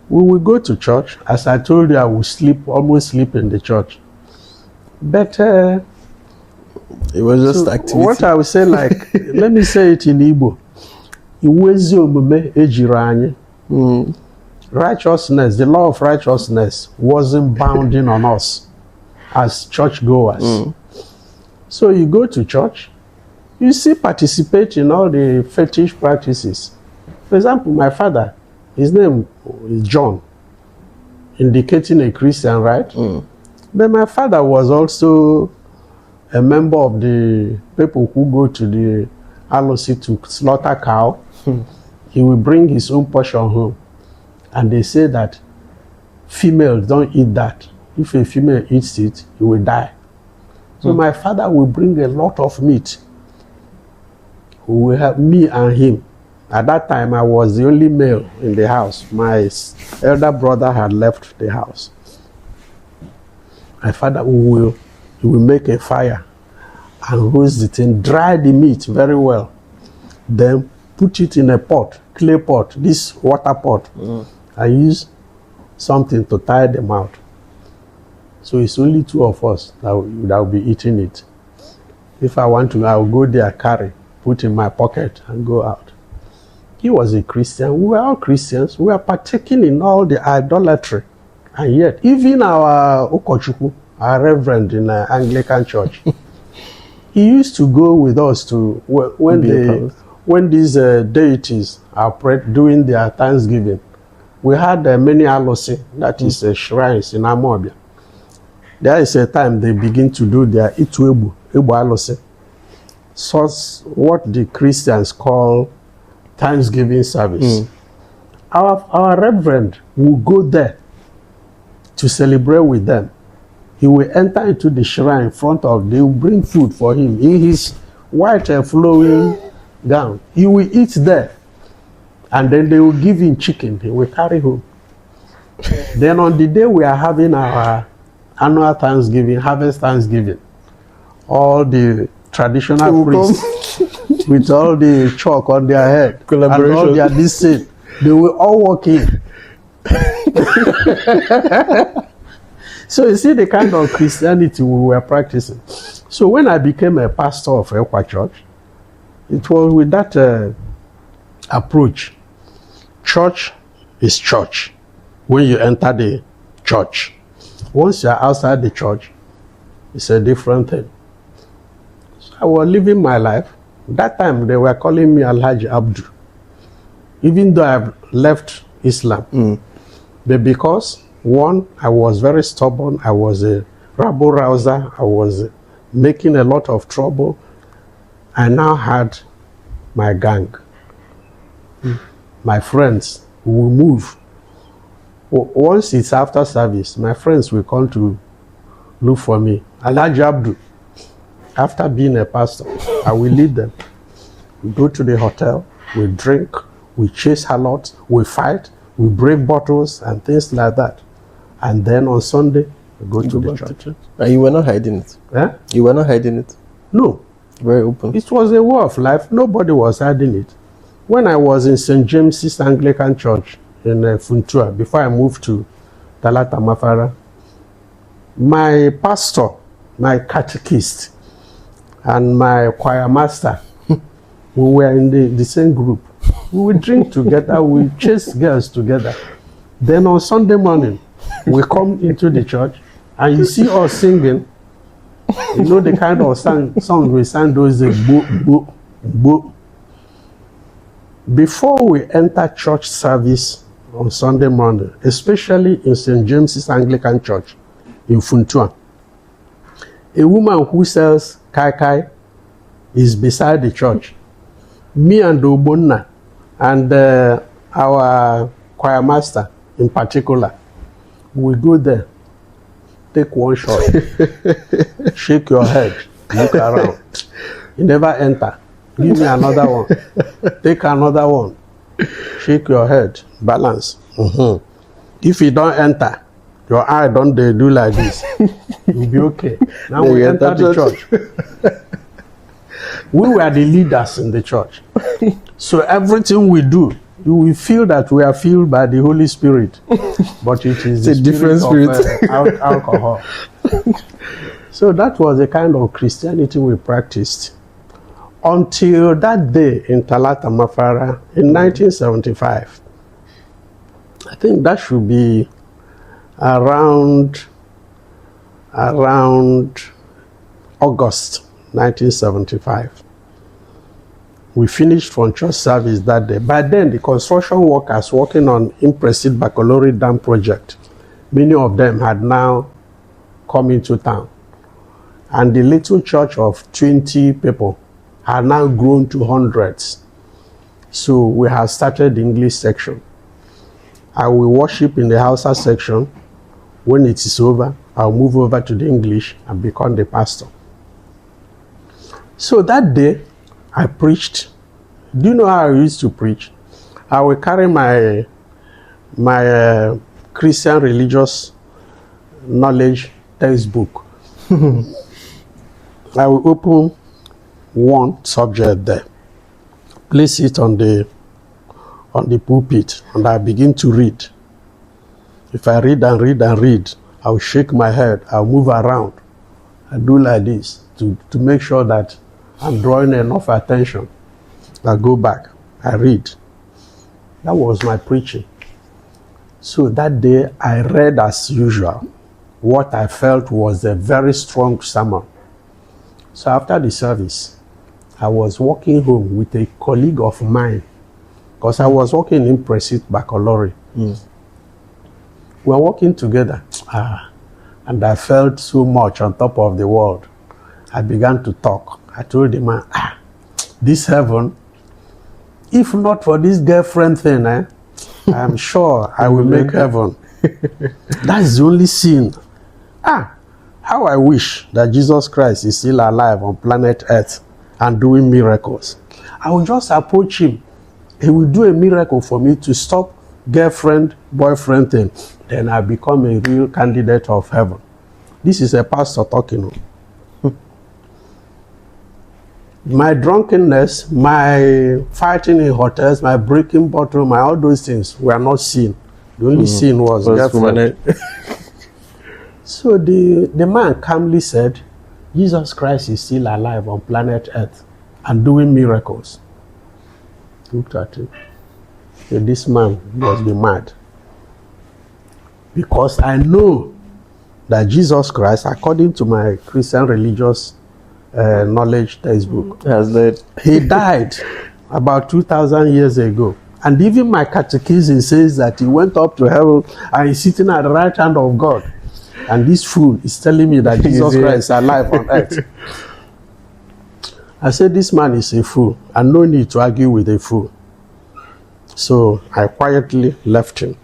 S2: We will go to church. As I told you, I will almost sleep in the church. But
S1: it was just
S2: so
S1: activity.
S2: what I would say, like, let me say it in Igbo. Righteousness, the law of righteousness wasn't bounding on us as churchgoers. So you go to church, you see, participate in all the fetish practices. For example, my father, his name is John, indicating a Christian, right? But my father was also a member of the people who go to the Alosi to slaughter cow. He will bring his own portion home. And they say that females don't eat that. If a female eats it, he will die. So my father will bring a lot of meat. We will have me and him. At that time, I was the only male in the house. My elder brother had left the house. My father will make a fire and roast it and dry the meat very well. Then put it in a pot, clay pot, this water pot. I use something to tie them out. So it's only two of us that will be eating it. If I want to, I will go there, carry, put in my pocket and go out. He was a Christian. We were all Christians. We were partaking in all the idolatry. And yet, even our Okochukwu, our reverend in the Anglican church, he used to go with us to, when these deities are doing their Thanksgiving. We had many alosi, that is shrines in Amobia. There is a time they begin to do their Ebu alosi. So what the Christians call Thanksgiving service. Our reverend will go there to celebrate with them. He will enter into the shrine in front of, they will bring food for him in his white flowing gown. He will eat there. And then they will give him chicken. He will carry home. Then on the day we are having our annual Thanksgiving, harvest Thanksgiving, all the traditional priests with all the chalk on their head, and all their deceit, they will all walk in. So you see the kind of Christianity we were practicing. So when I became a pastor of Ekwa Church, it was with that approach. Church is church when you enter the church. Once you are outside the church, it's a different thing. So I was living my life. That time they were calling me Alhaji Abdu, even though I've left Islam. But because, one, I was very stubborn, I was a rabble-rouser, I was making a lot of trouble. I now had my gang. My friends will move. Once it's after service, my friends will come to look for me. Alhaji Abdu. After being a pastor, I will lead them. We go to the hotel, we drink, we chase harlots, we fight, we break bottles and things like that. And then on Sunday, we go to the church.
S1: And you were not hiding it?
S2: Eh?
S1: You were not hiding it?
S2: No.
S1: Very open.
S2: It was a way of life. Nobody was hiding it. When I was in St. James's Anglican Church in Funtua, before I moved to Talata Mafara, my pastor, my catechist, and my choir master, we were in the same group. We would drink together, we chase girls together. Then on Sunday morning, we come into the church, and you see us singing. You know the kind of song we sang those days, bo, bo, bo. Before we enter church service on Sunday morning, especially in St. James's Anglican Church in Funtua, a woman who sells kai kai is beside the church. Me and Obonna and our choir master in particular, we go there, take one shot, shake your head, look around. You never enter. Give me another one. Take another one. Shake your head. Balance. If you don't enter, your eye don't do like this. You'll be okay. Now we enter the church. We were the leaders in the church. So everything we do, You will feel that we are filled by the Holy Spirit, but it is
S1: It's a different spirit.
S2: Of, alcohol. So that was the kind of Christianity we practiced until that day in Talata Mafara in 1975. I think that should be around August 1975. We finished from church service that day. By then, the construction workers working on Impressive Baccalaureate Dam project, many of them had now come into town. And the little church of 20 people had now grown to hundreds. So we have started the English section. I will worship in the Hausa section. When it is over, I'll move over to the English and become the pastor. So that day, I preached. Do you know how I used to preach? I will carry my Christian religious knowledge textbook. I will open one subject there, place it on the pulpit, and I begin to read. If I read and read and read, I'll shake my head, I'll move around. I do like this to make sure that I'm drawing enough attention. I go back, I read. That was my preaching. So that day I read as usual what I felt was a very strong sermon. So after the service, I was walking home with a colleague of mine, because I was working in Impressive Baccalaureate. We were walking together, and I felt so much on top of the world. I began to talk. I told the man, this heaven, if not for this girlfriend thing, I'm sure I will make heaven. That's the only sin. How I wish that Jesus Christ is still alive on planet Earth and doing miracles. I will just approach him. He will do a miracle for me to stop girlfriend, boyfriend thing. Then I become a real candidate of heaven. This is a pastor talking. My drunkenness, my fighting in hotels, my breaking bottle, my all those things were not sin. The only sin was girlfriend. So the man calmly said, Jesus Christ is still alive on planet Earth and doing miracles. Looked at him. Said, this man must be mad. Because I know that Jesus Christ, according to my Christian religious knowledge textbook, he died about 2,000 years ago. And even my catechism says that he went up to heaven and he's sitting at the right hand of God. And this fool is telling me that Jesus Christ is alive on earth. I said, this man is a fool, and no need to argue with a fool. So I quietly left him.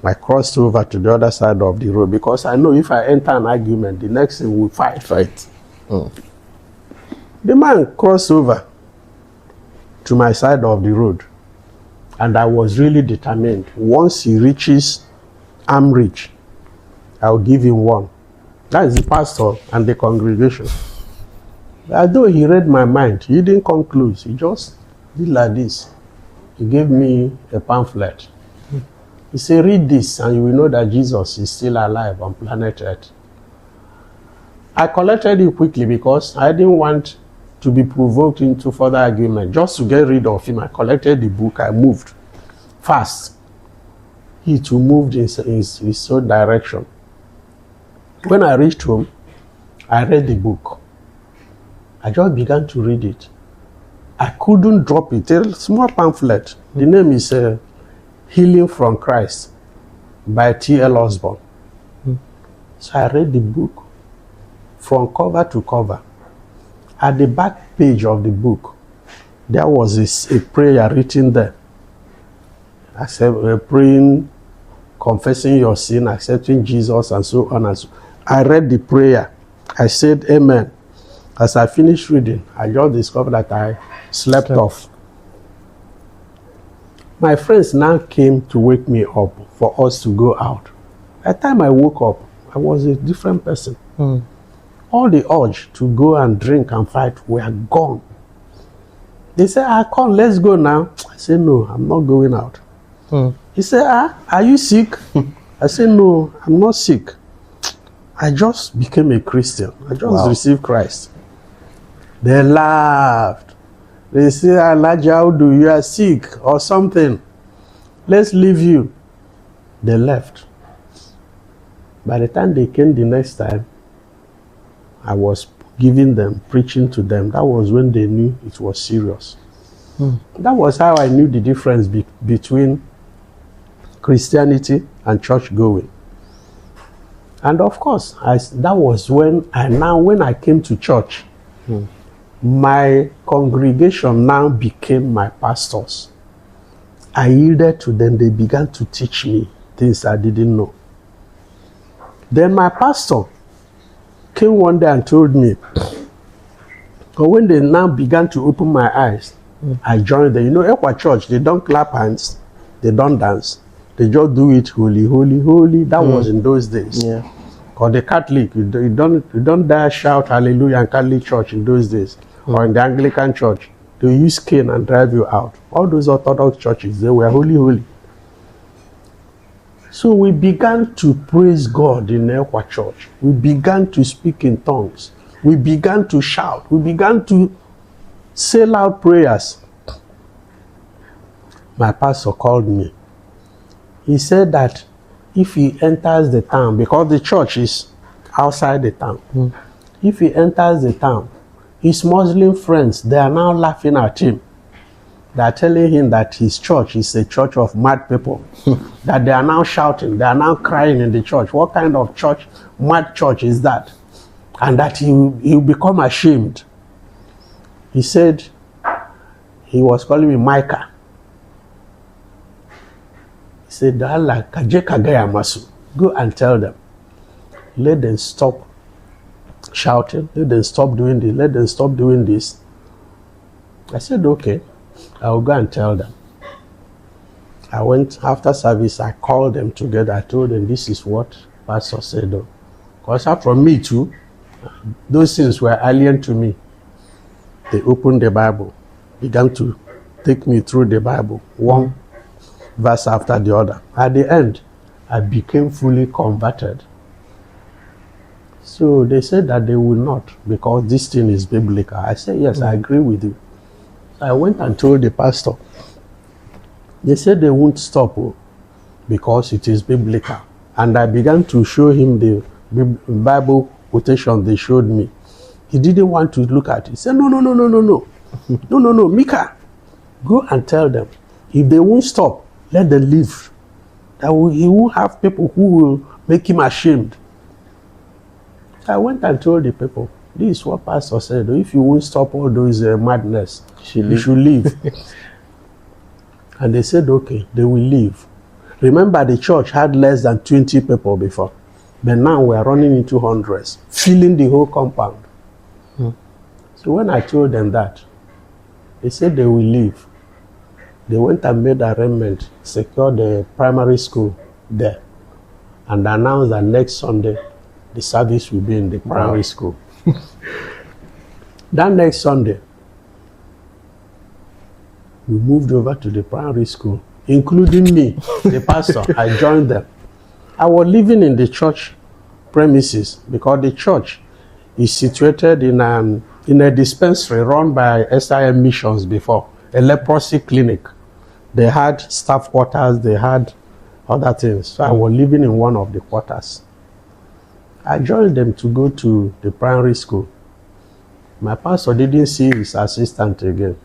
S2: I crossed over to the other side of the road, because I know if I enter an argument, the next thing we'll fight. The man crossed over to my side of the road, and I was really determined. Once he reaches arm reach, I'll give him one. That is the pastor and the congregation. Although he read my mind, he didn't come close. He just did like this. He gave me a pamphlet. He said, read this and you will know that Jesus is still alive on planet Earth. I collected it quickly because I didn't want to be provoked into further argument. Just to get rid of him, I collected the book. I moved fast. He too moved in his own direction. When I reached home, I read the book. I just began to read it. I couldn't drop it. A small pamphlet. The name is Healing from Christ by T.L. Osborne. So I read the book from cover to cover. At the back page of the book, there was a prayer written there. I said, praying, confessing your sin, accepting Jesus, and so on and so on. I read the prayer. I said, Amen. As I finished reading, I just discovered that I slept off. My friends now came to wake me up for us to go out. By the time I woke up, I was a different person. All the urge to go and drink and fight were gone. They said, come, let's go now. I said, no, I'm not going out. He said, are you sick? I said, no, I'm not sick. I just became a Christian. I just received Christ. They laughed. They said, Elijah, how do you are sick or something? Let's leave you. They left. By the time they came the next time, I was giving them, preaching to them. That was when they knew it was serious. That was how I knew the difference between Christianity and church going. And of course, that was when I came to church, my congregation now became my pastors. I yielded to them. They began to teach me things I didn't know. Then my pastor came one day and told me, but when they now began to open my eyes, I joined them. You know, Ekwa Church, they don't clap hands, they don't dance. They just do it holy, holy, holy. That was in those days. Yeah. Or the Catholic, you don't dare shout hallelujah in Catholic Church in those days. Or in the Anglican Church, they use cane and drive you out. All those Orthodox churches, they were holy, holy. So we began to praise God in Ekwa Church. We began to speak in tongues. We began to shout. We began to say loud prayers. My pastor called me. He said that if he enters the town, because the church is outside the town, if he enters the town, his Muslim friends, they are now laughing at him. They are telling him that his church is a church of mad people. That they are now shouting, they are now crying in the church. What kind of church, mad church is that? And that he will become ashamed. He said, he was calling me Micah. He said, go and tell them. Let them stop shouting. Let them stop doing this. Let them stop doing this. I said, okay, I will go and tell them. I went after service. I called them together. I told them, this is what Pastor said. Because from me too, those things were alien to me. They opened the Bible, began to take me through the Bible, one verse after the other. At the end, I became fully converted. So they said that they will not, because this thing is biblical. I said, yes, I agree with you. So I went and told the pastor. They said they won't stop because it is biblical. And I began to show him the Bible quotation they showed me. He didn't want to look at it. He said, no. No, Mika, go and tell them. If they won't stop, let them leave. He won't have people who will make him ashamed. So I went and told the people, this is what Pastor said. If you won't stop all those madness, you should leave. And they said, okay, they will leave. Remember, the church had less than 20 people before. But now we are running into hundreds, filling the whole compound. So when I told them that, they said they will leave. They went and made arrangement, secured the primary school there, and announced that next Sunday, the service will be in the primary school. That next Sunday, we moved over to the primary school, including me, the pastor. I joined them. I was living in the church premises because the church is situated in a dispensary run by SIM Missions before, a leprosy clinic. They had staff quarters, they had other things. So I was living in one of the quarters. I joined them to go to the primary school. My pastor didn't see his assistant again.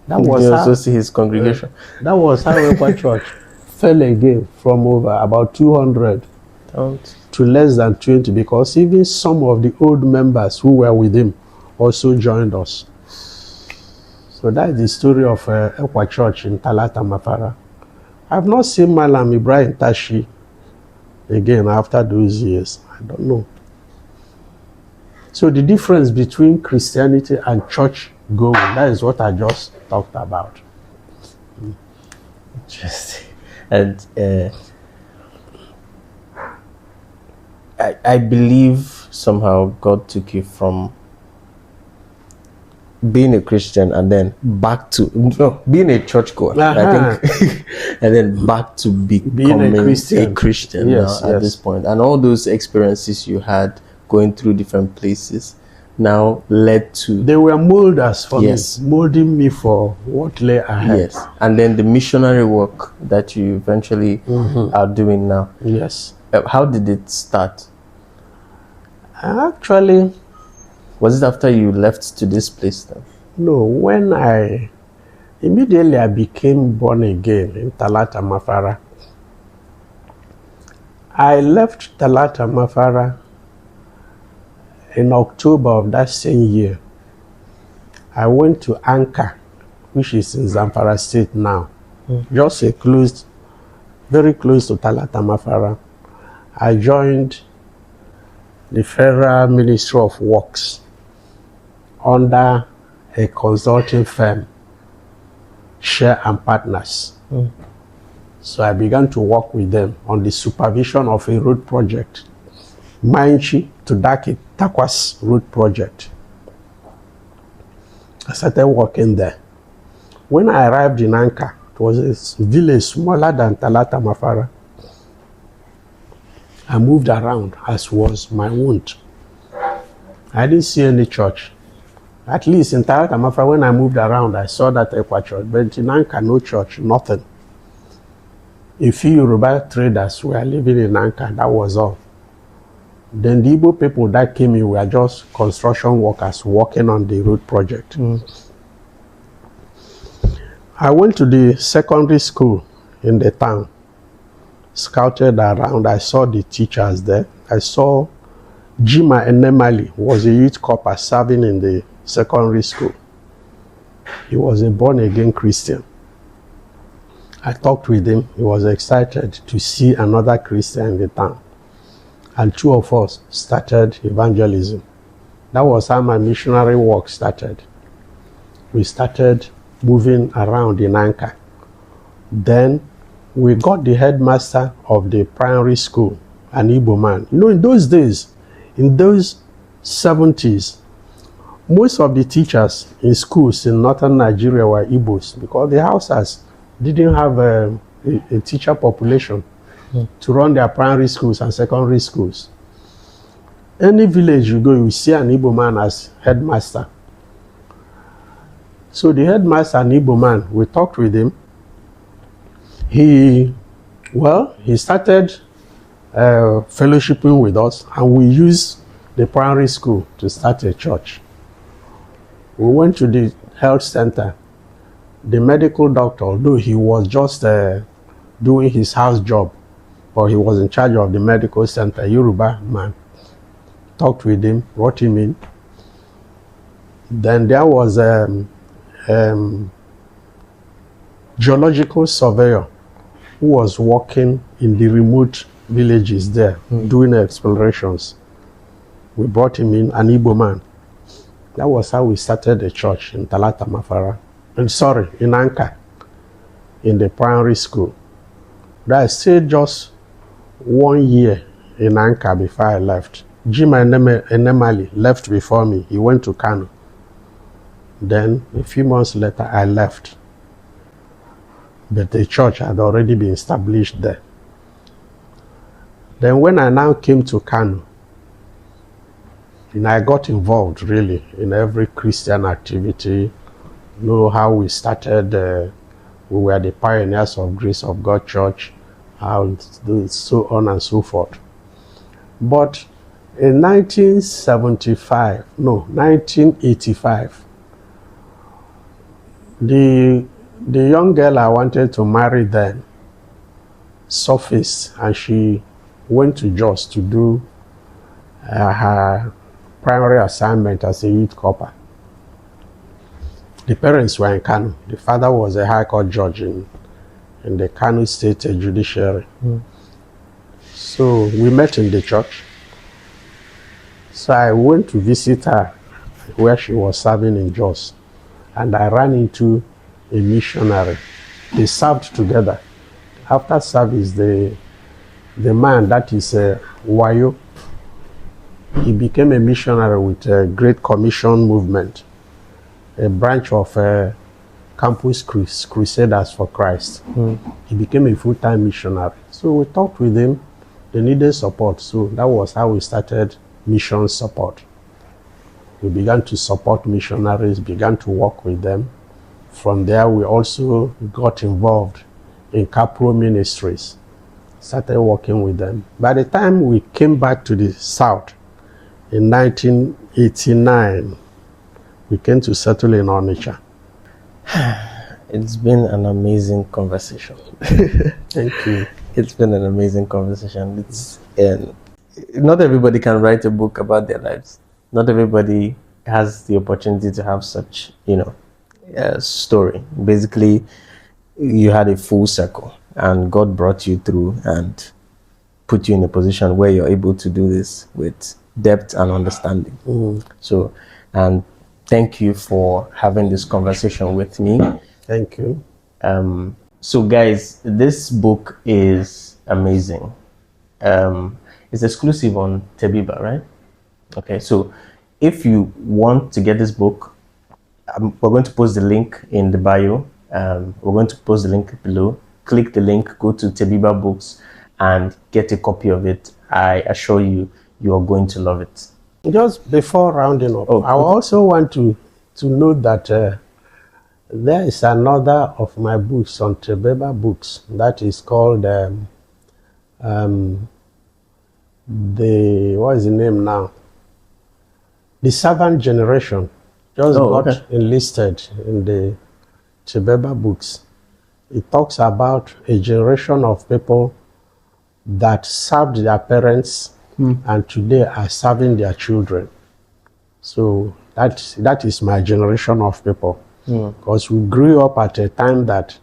S2: That was
S1: also see his congregation.
S2: That was how Ekwa Church fell again from over about 200 to less than 20, because even some of the old members who were with him also joined us. So that is the story of Ekwa Church in Talata Mafara. I've not seen Malam Ibrahim Tashi again after those years. I don't know. So the difference between Christianity and church going, that is what I just talked about.
S1: Interesting. And I believe somehow God took you from being a Christian and then back to being a churchgoer, I think, and then back to becoming a Christian
S2: yes,
S1: now at this point, and all those experiences you had going through different places now led to,
S2: they were molders for me, molding me for what lay ahead.
S1: Yes, and then the missionary work that you eventually are doing now.
S2: Yes.
S1: How did it start?
S2: Actually,
S1: was it after you left to this place then?
S2: No, when immediately I became born again in Talata Mafara. I left Talata Mafara in October of that same year. I went to Anka, which is in Zamfara State now, just very close to Talata Mafara. I joined the Federal Ministry of Works under a consulting firm, Share and Partners. So I began to work with them on the supervision of a road project, Mainchi to Daki Takwas road project. I started working there. When I arrived in Anka, it was a village smaller than Talata Mafara. I moved around, as was my wound. I didn't see any church. At least in Talata Mafara, when I moved around, I saw that Ekwa church. But in Anka, no church, nothing. A few Yoruba traders were living in Anka, that was all. Then the Igbo people that came in were just construction workers working on the road project. I went to the secondary school in the town, scouted around. I saw the teachers there. I saw Jima Enemali was a youth corper serving in the secondary school. He was a born-again Christian. I talked with him. He was excited to see another Christian in the town. And two of us started evangelism. That was how my missionary work started. We started moving around in Anka. Then we got the headmaster of the primary school, an Igbo man. You know, in those days, in those 70s, most of the teachers in schools in northern Nigeria were Igbos because the Hausas didn't have a teacher population to run their primary schools and secondary schools. Any village you go, you see an Igbo man as headmaster. So the headmaster, an Igbo man, we talked with him. He started fellowshipping with us, and we used the primary school to start a church. We went to the health center. The medical doctor, although he was just doing his house job, but he was in charge of the medical center, Yoruba man. Talked with him, brought him in. Then there was geological surveyor who was working in the remote villages there, doing explorations. We brought him in, an Igbo man. That was how we started the church in Talata Mafara. In Anka, in the primary school. But I stayed just 1 year in Anka before I left. Jima Enemali left before me. He went to Kano. Then, a few months later, I left. But the church had already been established there. Then when I now came to Kano, I got involved really in every Christian activity. You know how we started, we were the pioneers of Grace of God Church, and so on and so forth. But in 1985, the young girl I wanted to marry then surfaced, and she went to Jos to do her primary assignment as a youth corper. The parents were in Kano. The father was a high court judge in the Kano State Judiciary. So we met in the church. So I went to visit her where she was serving in Jos, and I ran into a missionary. They served together. After service, the man that is Wayo, he became a missionary with a Great Commission movement. a branch of Campus Crusaders for Christ. He became a full-time missionary. So we talked with him. They needed support. So that was how we started mission support. We began to support missionaries, began to work with them. From there, we also got involved in Capro Ministries, started working with them. By the time we came back to the South in 1989, we came to settle in Onitsha.
S1: It's been an amazing conversation.
S2: Thank you.
S1: It's been an amazing conversation. It's not everybody can write a book about their lives. Not everybody has the opportunity to have such, story. Basically, you had a full circle, and God brought you through and put you in a position where you're able to do this with depth and understanding. So, and thank you for having this conversation with me.
S2: Thank you.
S1: So guys, this book is amazing. It's exclusive on Tebiba, right? Okay, so if you want to get this book, we're going to post the link in the bio. We're going to post the link below. Click the link, go to Tebiba Books and get a copy of it. I assure you, you are going to love it.
S2: Just before rounding up, I also want to note that there is another of my books on Tebiba Books that is called what is the name now? The Servant Generation. Just got enlisted in the Tebiba Books. It talks about a generation of people that served their parents and today are serving their children. So that is my generation of people. Because we grew up at a time that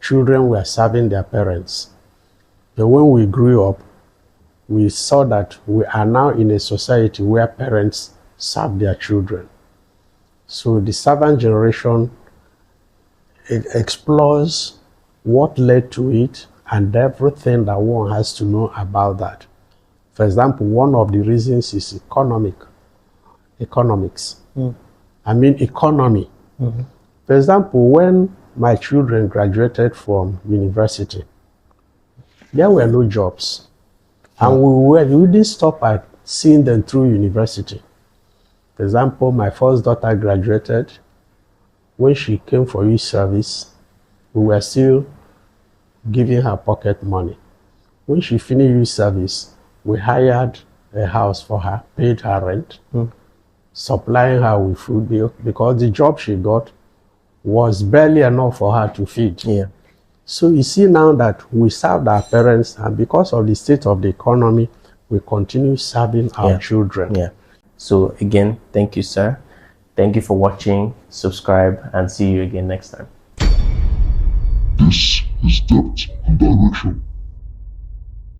S2: children were serving their parents. But when we grew up, we saw that we are now in a society where parents serve their children. So the servant generation, it explores what led to it and everything that one has to know about that. For example, one of the reasons is economics. I mean economy. For example, when my children graduated from university, there were no jobs. And we didn't stop at seeing them through university. For example, my first daughter graduated. When she came for youth service, we were still giving her pocket money. When she finished youth service, we hired a house for her, paid her rent, supplying her with food because the job she got was barely enough for her to feed. So you see now that we served our parents, and because of the state of the economy, we continue serving our children.
S1: So again, thank you, sir. Thank you for watching. Subscribe and see you again next time.
S3: This is Depth and Direction.